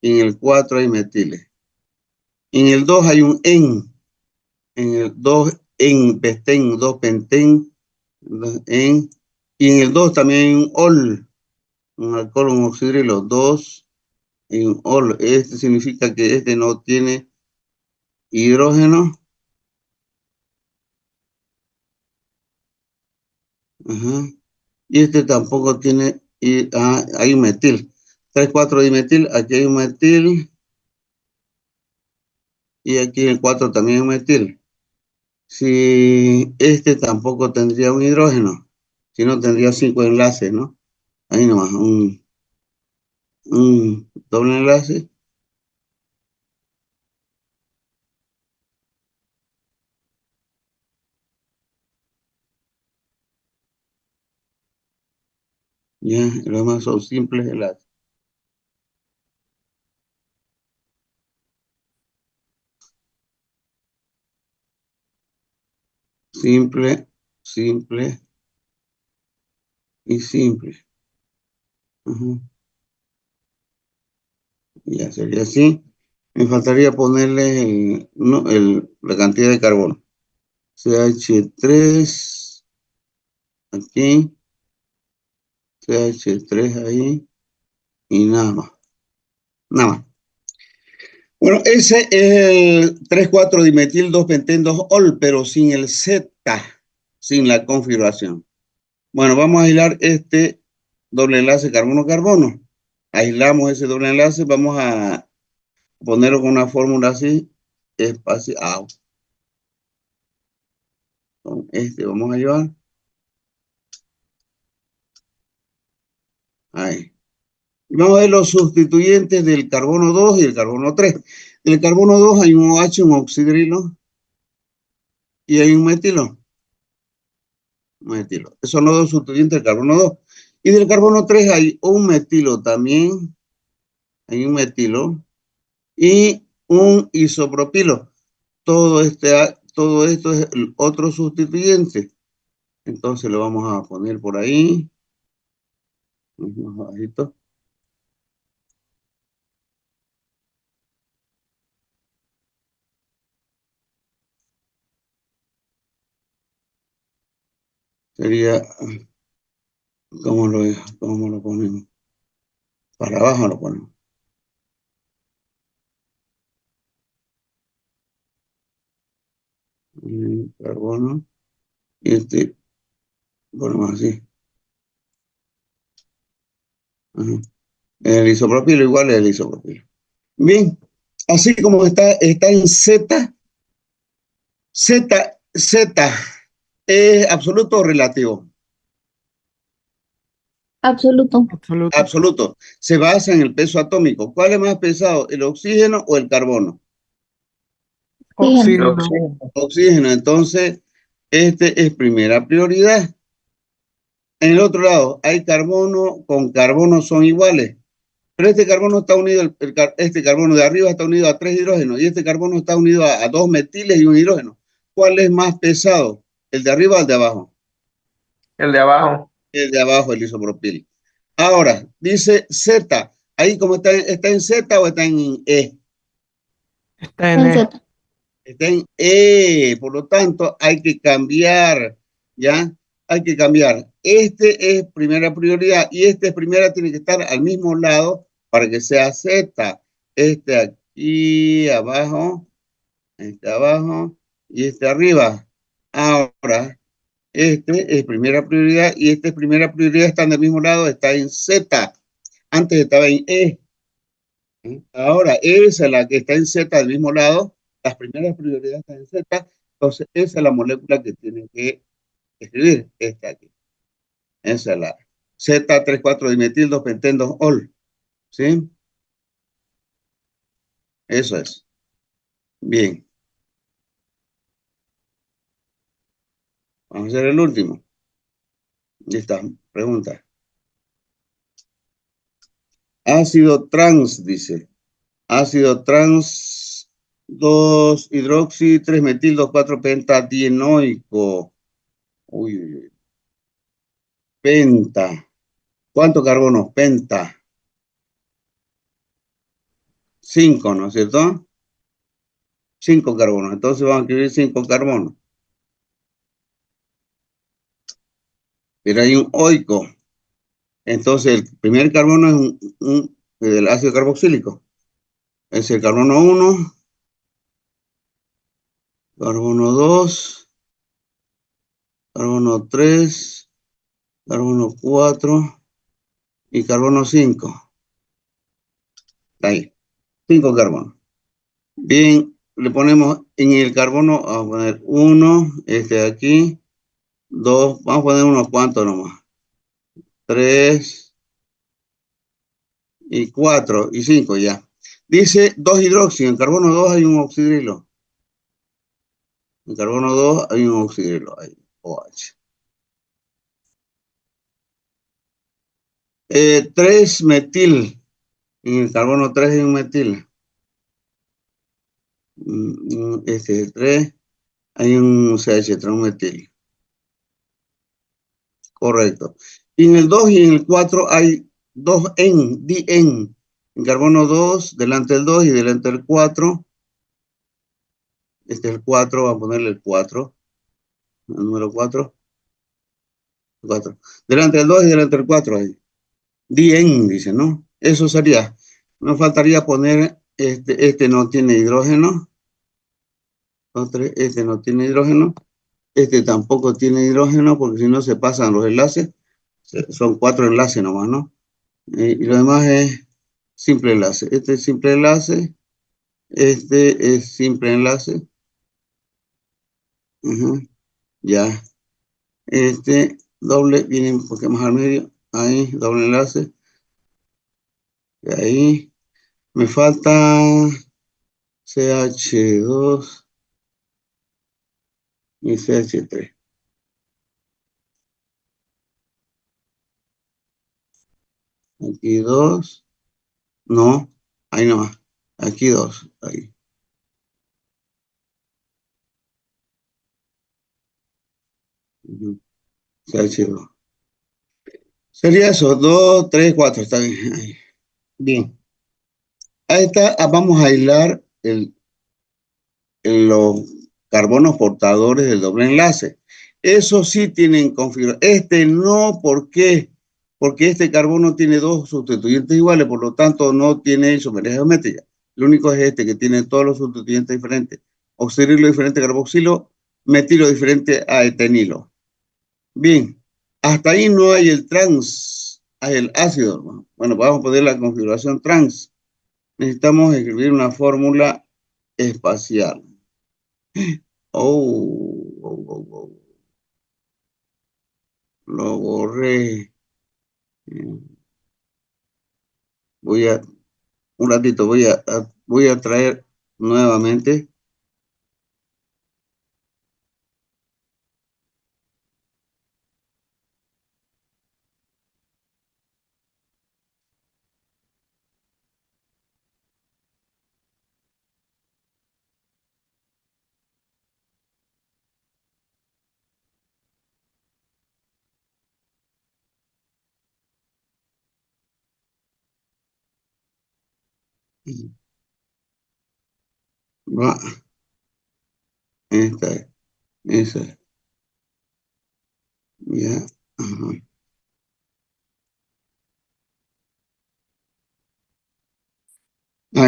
Speaker 1: y en el 4 hay metiles. En el 2 hay un en. En el 2 en pentén, 2 pentén, en. Y en el 2 también hay un ol, un alcohol, un oxidrilo, 2 en un ol. Este significa que este no tiene hidrógeno. Ajá. Y este tampoco tiene, hay un metil. 3, 4 dimetil, aquí hay un metil. Y aquí en el 4 también hay un metil. Si este tampoco tendría un hidrógeno, si no tendría 5 enlaces, ¿no? Ahí nomás, un doble enlace. Ya, los demás son simples enlaces. Simple, simple y simple. Ajá. Ya sería así. Me faltaría ponerle la cantidad de carbono. CH3 aquí, CH3 ahí, y nada más. Nada más. Bueno, ese es el 3,4-dimetil 2-penteno-ol, pero sin el Z, sin la configuración. Bueno, vamos a aislar este doble enlace carbono-carbono. Aislamos ese doble enlace, vamos a ponerlo con una fórmula así, espacial. Con este vamos a llevar. Ahí. Y vamos a ver los sustituyentes del carbono 2 y el carbono 3. Del carbono 2 hay un OH, un oxidrilo, y hay un metilo. Metilo. Esos son los dos sustituyentes del carbono 2. Y del carbono 3 hay un metilo también. Hay un metilo. Y un isopropilo. Todo esto es el otro sustituyente. Entonces lo vamos a poner por ahí. Más bajito. Sería, ¿cómo lo ponemos? Para abajo lo ponemos. Carbono. Y este, ponemos así. Ajá. El isopropilo igual es el isopropilo. Bien, así como está en Z, Z es absoluto o relativo.
Speaker 2: Absoluto.
Speaker 3: Absoluto.
Speaker 1: Absoluto. Se basa en el peso atómico. ¿Cuál es más pesado, el oxígeno o el carbono?
Speaker 3: Oxígeno.
Speaker 1: Oxígeno. Entonces, este es primera prioridad. En el otro lado, hay carbono con carbono son iguales. Pero este carbono está unido, este carbono de arriba está unido a 3 hidrógenos y este carbono está unido a 2 metiles y un hidrógeno. ¿Cuál es más pesado? ¿El de arriba o el de abajo?
Speaker 4: El de abajo.
Speaker 1: El de abajo, el isopropil. Ahora, dice Z. Ahí como está en Z o está en E.
Speaker 3: Está en
Speaker 2: En
Speaker 3: E.
Speaker 2: Z.
Speaker 1: Está en E. Por lo tanto, hay que cambiar. ¿Ya? Hay que cambiar. Este es primera prioridad y este primera tiene que estar al mismo lado para que sea Z. Este aquí abajo, este abajo y este arriba. Ahora, este es primera prioridad y este es primera prioridad, están del mismo lado, está en Z. Antes estaba en E. Ahora, esa es la que está en Z del mismo lado. Las primeras prioridades están en Z. Entonces, esa es la molécula que tienen que escribir. Esta aquí. Esa es la Z3,4-dimetil 2-penteno-ol. ¿Sí? Eso es. Bien. Vamos a hacer el último. Esta pregunta. Ácido trans, dice. Ácido trans 2-hidroxi 3-metil 2,4-pentadienoico. Uy, uy, uy. Penta. ¿Cuántos carbonos? Penta. 5, ¿no es cierto? 5 carbonos. Entonces vamos a escribir 5 carbonos. Pero hay un oico. Entonces el primer carbono es el ácido carboxílico. Es el carbono 1, carbono 2, carbono 3, carbono 4 y carbono 5. Ahí, 5 carbonos. Bien, le ponemos en el carbono, vamos a poner 1, este de aquí, 2, vamos a poner unos cuantos nomás. 3 y 4 y 5 ya. Dice 2-hidroxi, en carbono 2 hay un oxidrilo. En carbono 2 hay un oxidrilo, ahí, OH. 3-metil, en el carbono 3 hay un metil. Este es 3, hay un CH3, un metil. Correcto. Y en el 2 y en el 4 hay 2-en, di-en. En carbono 2, delante del 2 y delante del 4. Este es el 4, vamos a ponerle el 4. El número 4. 4. Delante del 2 y delante del 4 ahí. Dien, dice, ¿no? Eso sería. Nos faltaría poner, este no tiene hidrógeno. Este no tiene hidrógeno. Este tampoco tiene hidrógeno porque si no se pasan los enlaces. Son 4 enlaces nomás, ¿no? Y lo demás es simple enlace. Este es simple enlace. Este es simple enlace. Ya. Este doble viene un poco más al medio. Ahí, doble enlace. Y ahí. Me falta CH2 y CH3. Aquí 2. No, ahí nomás. Aquí 2. Ahí. CH2. Sería eso. 2, 3, 4. Está bien. Ahí. Bien. Ahí está. Vamos a aislar los carbonos portadores del doble enlace. Eso sí tienen configuración. Este no, ¿por qué? Porque este carbono tiene 2 sustituyentes iguales, por lo tanto no tiene isomería geométrica. Lo único es este que tiene todos los sustituyentes diferentes. Oxidrilo diferente a carboxilo, metilo diferente a etenilo. Bien, hasta ahí no hay el trans, hay el ácido. Bueno, vamos a poner la configuración trans. Necesitamos escribir una fórmula espacial. Oh. Lo borré. Un ratito, voy a traer nuevamente. Va, esa, ya. Ajá.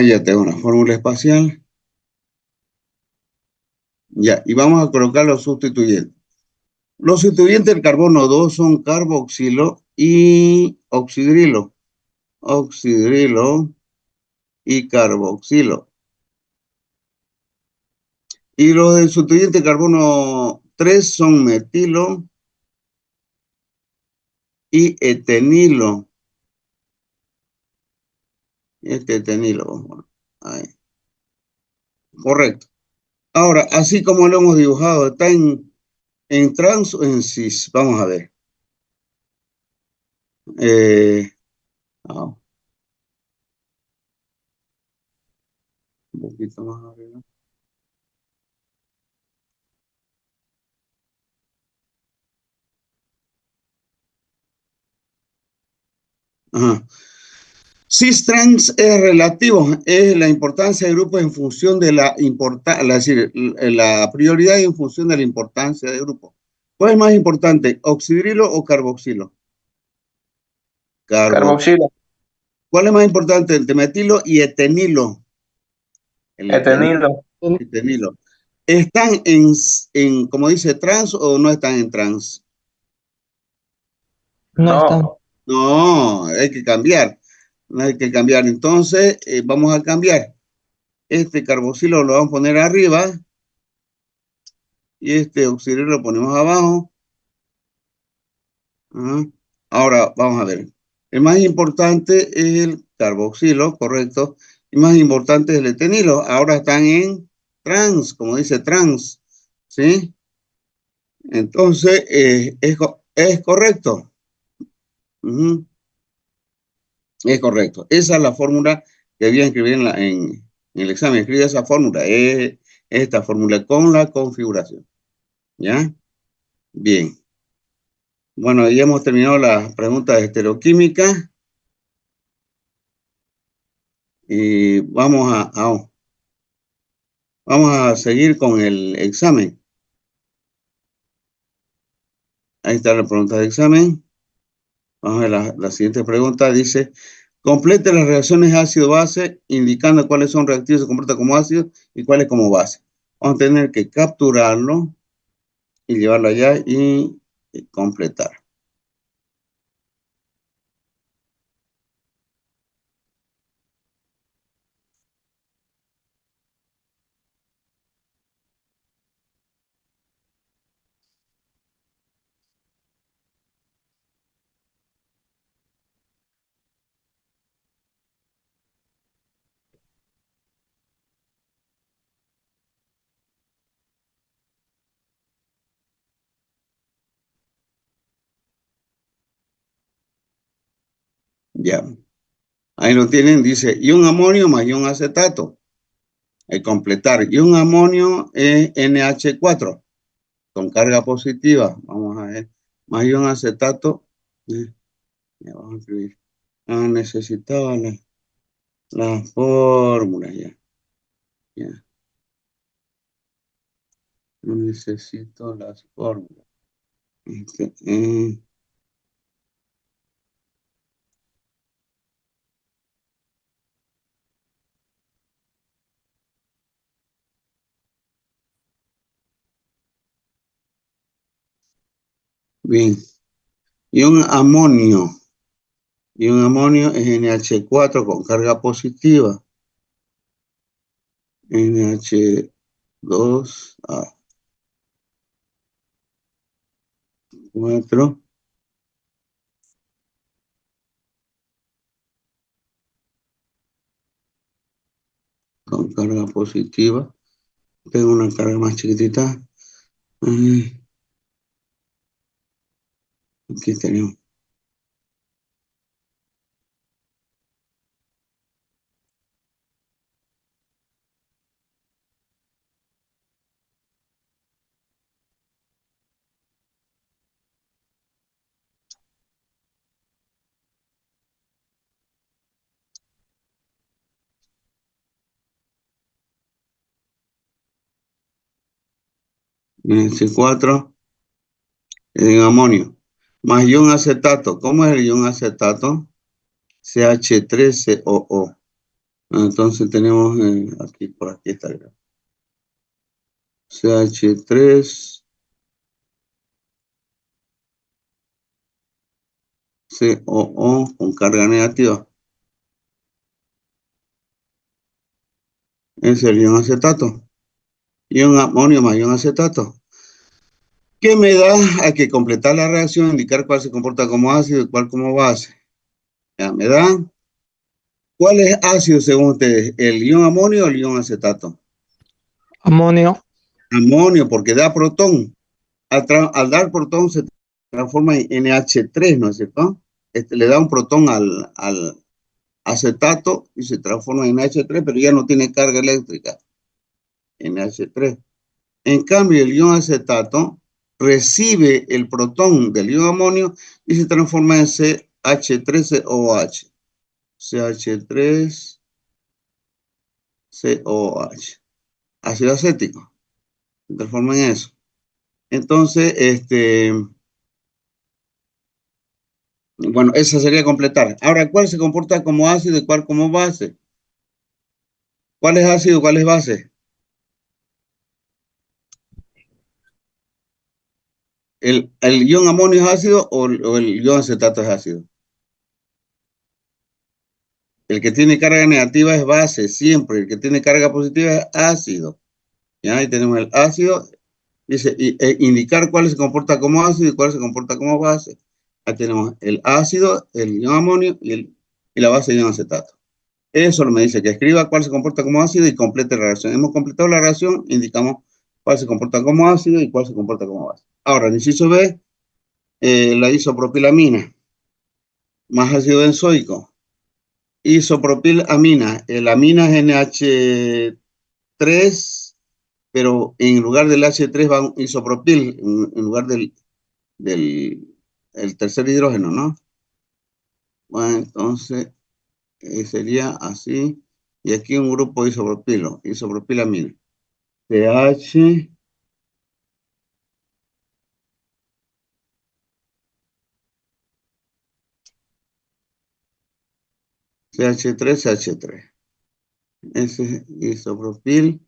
Speaker 1: Ya tengo una fórmula espacial. Ya, y vamos a colocar los sustituyentes. Los sustituyentes del carbono 2 son carboxilo y oxidrilo. Oxidrilo y carboxilo. Y los del sustituyente carbono 3 son metilo y etenilo. Etenilo. Bueno, ahí. Correcto. Ahora, así como lo hemos dibujado, ¿está en trans o en cis? Vamos a ver. Un poquito más arriba. Ajá. Cis-trans es relativo, es la importancia de grupos en función de la importancia, es decir, la prioridad en función de la importancia de grupo. ¿Cuál es más importante, oxidrilo o carboxilo?
Speaker 4: Carboxilo.
Speaker 1: ¿Cuál es más importante, entre metilo y etenilo? El
Speaker 4: Etenilo.
Speaker 1: etenilo. ¿Están como dice, trans o no están en trans?
Speaker 3: No están.
Speaker 1: No, hay que cambiar. No hay que cambiar. Entonces, vamos a cambiar. Este carboxilo lo vamos a poner arriba y este oxidrilo lo ponemos abajo. Ahora, vamos a ver. El más importante es el carboxilo, correcto. Y más importante es el etenilo. Ahora están en trans, como dice trans. ¿Sí? Entonces, es correcto. Es correcto. Esa es la fórmula que había que escribir en el examen. Escribe esa fórmula. Es esta fórmula con la configuración. ¿Ya? Bien. Bueno, ya hemos terminado las preguntas de estereoquímica. Y vamos a seguir con el examen. Ahí está la pregunta de examen. Vamos a ver la siguiente pregunta. Dice, complete las reacciones ácido-base indicando cuáles son reactivos, se comportan como ácido y cuáles como base. Vamos a tener que capturarlo y llevarlo allá y completar. Ya. Ahí lo tienen, dice, ion amonio más ion acetato. Hay que completar. Ion amonio es NH4 con carga positiva. Vamos a ver. Más ion acetato. Ya vamos a escribir. Necesitaba la fórmula ya. Ya. No necesito las fórmulas. Este, bien. Ion amonio. Ion amonio es NH4 con carga positiva. NH2A. 4 con carga positiva. Tengo una carga más chiquitita. Aquí tenemos. NH4 en amonio. Más ion acetato. ¿Cómo es el ion acetato? CH3COO. Entonces tenemos aquí, por aquí está el CH3COO con carga negativa. Es el ion acetato. Ion amonio más ion acetato. ¿Qué me da? Hay que completar la reacción, indicar cuál se comporta como ácido y cuál como base. Ya me da. ¿Cuál es ácido según ustedes? ¿El ion amonio o el ion acetato?
Speaker 3: Amonio.
Speaker 1: Amonio, porque da protón. Al dar protón se transforma en NH3, ¿no es cierto? Le da un protón al acetato y se transforma en NH3, pero ya no tiene carga eléctrica. NH3. En cambio, el ion acetato recibe el protón del ion amonio y se transforma en CH3COH. CH3COH. Ácido acético. Se transforma en eso. Entonces, bueno, esa sería completar. Ahora, ¿cuál se comporta como ácido y cuál como base? ¿Cuál es ácido y cuál es base? ¿El ion amonio es ácido o el ion acetato es ácido? El que tiene carga negativa es base, siempre. El que tiene carga positiva es ácido. Ya ahí tenemos el ácido. Dice, indicar cuál se comporta como ácido y cuál se comporta como base. Ahí tenemos el ácido, el ion amonio y la base de ion acetato. Eso me dice que escriba cuál se comporta como ácido y complete la reacción. Hemos completado la reacción, indicamos cuál se comporta como ácido y cuál se comporta como base. Ahora, el inciso B, la isopropilamina, más ácido benzoico. Isopropilamina, la amina es NH3, pero en lugar del H3 va un isopropil, en lugar del el tercer hidrógeno, ¿no? Bueno, entonces sería así. Y aquí un grupo isopropilo, isopropilamina. CH CH3, CH3. Ese es isopropil.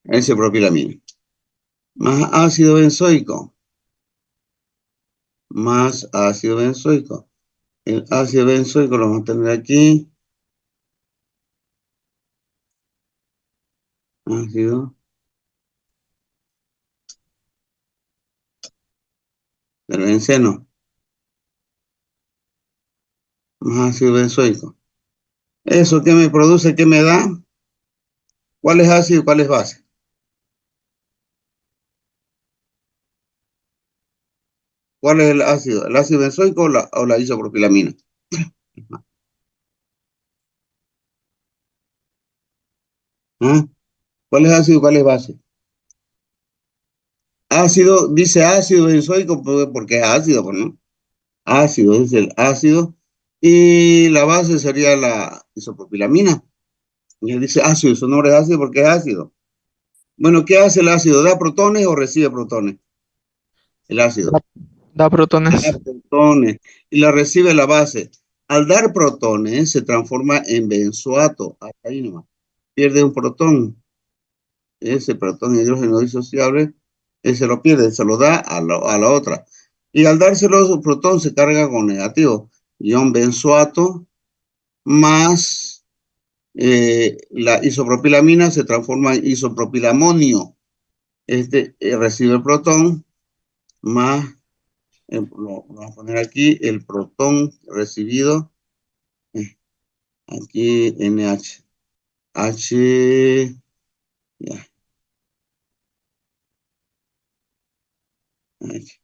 Speaker 1: Ese propilamina. Más ácido benzoico. Más ácido benzoico. El ácido benzoico lo vamos a tener aquí. Ácido del benceno. Más ácido benzoico. ¿Eso qué me produce? ¿Qué me da? ¿Cuál es ácido y cuál es base? ¿Cuál es el ácido? ¿El ácido benzoico o la isopropilamina? ¿Ah? ¿Cuál es ácido y cuál es base? Ácido, dice ácido benzoico porque es ácido, pues, ¿no? Ácido es el ácido y la base sería la isopropilamina. Y él dice ácido, su nombre es ácido porque es ácido. Bueno, ¿qué hace el ácido? ¿Da protones o recibe protones? El ácido.
Speaker 3: Da protones.
Speaker 1: Da protones y la recibe la base. Al dar protones se transforma en benzoato. Ahí nomás. Pierde un protón. Ese protón hidrógeno disociable, ese lo pierde, se lo da a la otra. Y al dárselo, su protón se carga con negativo. Ion benzoato más la isopropilamina se transforma en isopropilamonio. Recibe el protón más, lo vamos a poner aquí, el protón recibido, aquí NH. Ya, H.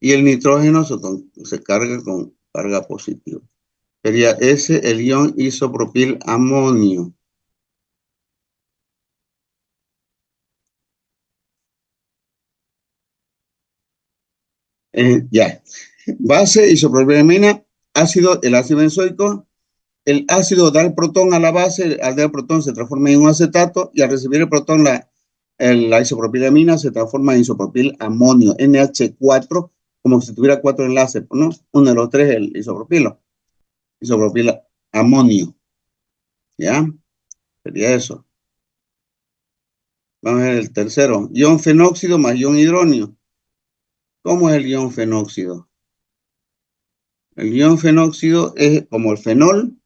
Speaker 1: Y el nitrógeno se carga con carga positiva. Sería ese el ion isopropil amonio. Ya. Base isopropilamina, ácido, el ácido benzoico. El ácido da el protón a la base, al dar el protón se transforma en un acetato y al recibir el protón la isopropilamina se transforma en isopropil amonio, NH4, como si tuviera 4 enlaces, ¿no? Uno de los tres es el isopropil amonio. ¿Ya? Sería eso. Vamos a ver el tercero. Ion fenóxido más ion hidróneo. ¿Cómo es el ion fenóxido? El ion fenóxido es como el fenol,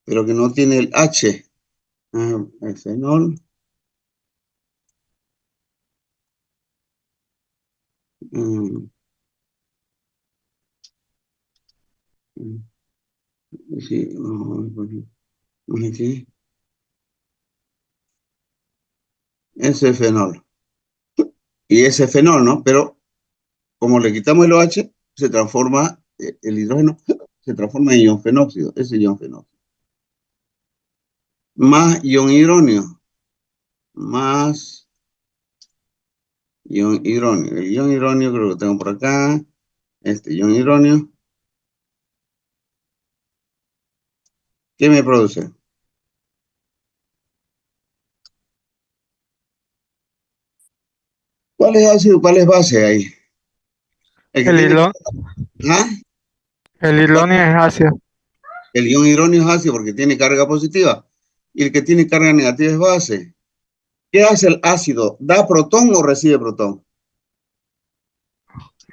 Speaker 1: pero que no tiene el H. El fenol. Sí, aquí. Ese fenol. Y ese fenol, ¿no? Pero como le quitamos el OH, se transforma, el hidrógeno se transforma en ion fenóxido. Ese ion fenóxido. Más ion hidróneo. Más ion hidróneo. El ion hidróneo creo que tengo por acá. Este ion hidróneo. ¿Qué me produce? ¿Cuál es ácido y cuál es base ahí? El que
Speaker 3: El
Speaker 1: tiene...
Speaker 3: hilo-
Speaker 1: ¿Ah?
Speaker 3: el
Speaker 1: ¿Cuál?
Speaker 3: hidróneo es ácido.
Speaker 1: El ion hidróneo es ácido porque tiene carga positiva. Y el que tiene carga negativa es base. ¿Qué hace el ácido? ¿Da protón o recibe protón?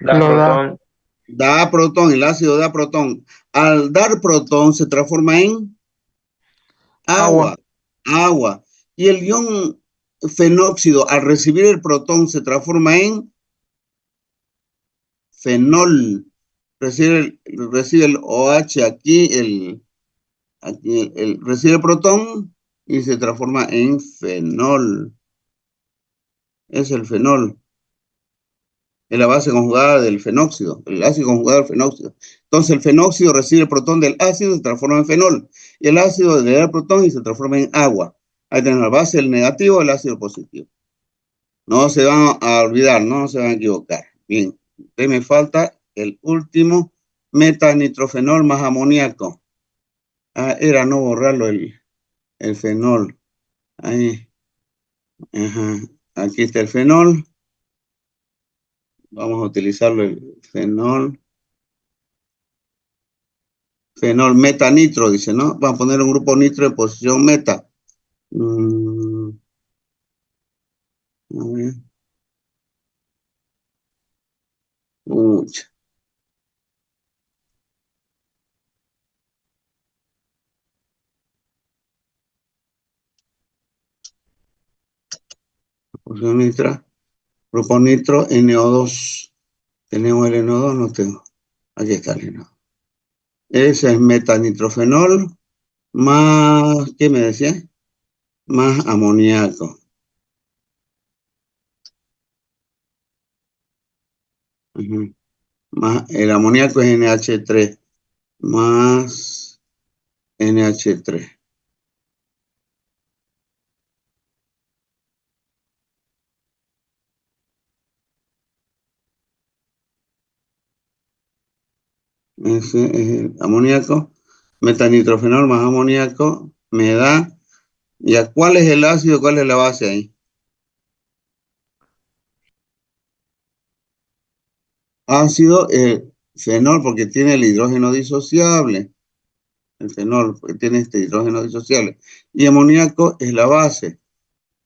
Speaker 4: Da
Speaker 3: Lo da.
Speaker 4: protón.
Speaker 1: Da protón, el ácido da protón. Al dar protón se transforma en
Speaker 3: Agua.
Speaker 1: agua. Agua. Y el ion fenóxido al recibir el protón se transforma en fenol. Recibe el OH aquí, recibe el protón y se transforma en fenol. Es el fenol. Es la base conjugada del fenóxido, el ácido conjugado del fenóxido. Entonces el fenóxido recibe el protón del ácido y se transforma en fenol. Y el ácido le da el protón y se transforma en agua. Ahí tenemos la base del negativo, el ácido positivo. No se van a olvidar, no se van a equivocar. Bien, ¿qué me falta? el último, metanitrofenol más amoníaco. Era no borrarlo el fenol. Ahí. Ajá. Aquí está el fenol. Vamos a utilizarlo el fenol. Fenol metanitro, dice, ¿no? Vamos a poner un grupo nitro en posición meta. A ver. Ucha. Posición nitra. Grupo nitro, NO2. ¿Tenemos el NO2? No tengo. Aquí está el NO2. Ese es metanitrofenol más, ¿qué me decía? Más amoníaco. Más, el amoníaco es NH3 más NH3. Ese es el amoníaco. Metanitrofenol más amoníaco me da. ¿Y cuál es el ácido? ¿Cuál es la base ahí? Ácido, fenol, porque tiene el hidrógeno disociable. El fenol, porque tiene este hidrógeno disociable. Y amoníaco es la base.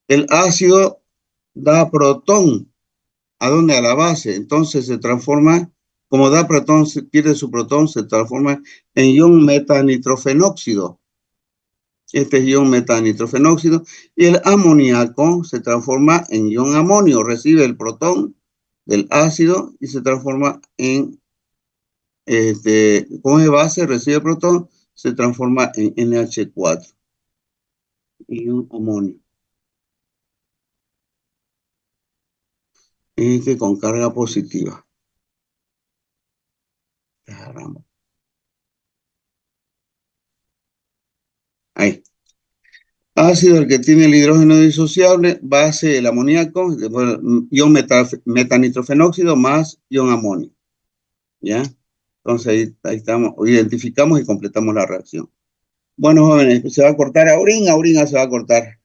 Speaker 1: El ácido da protón. ¿A dónde? A la base. Entonces se transforma, como da protón, pierde su protón, se transforma en ion metanitrofenóxido. Este es ion metanitrofenóxido. Y el amoníaco se transforma en ion amonio. Recibe el protón del ácido y se transforma en, como es base, recibe protón, se transforma en NH4. Ion amonio. Con carga positiva. Caramba. Ahí. Ácido, el que tiene el hidrógeno disociable, base el amoníaco, después ion metanitrofenóxido más ion amonio. ¿Ya? Entonces ahí estamos, identificamos y completamos la reacción. Bueno, jóvenes, se va a cortar Aurín se va a cortar.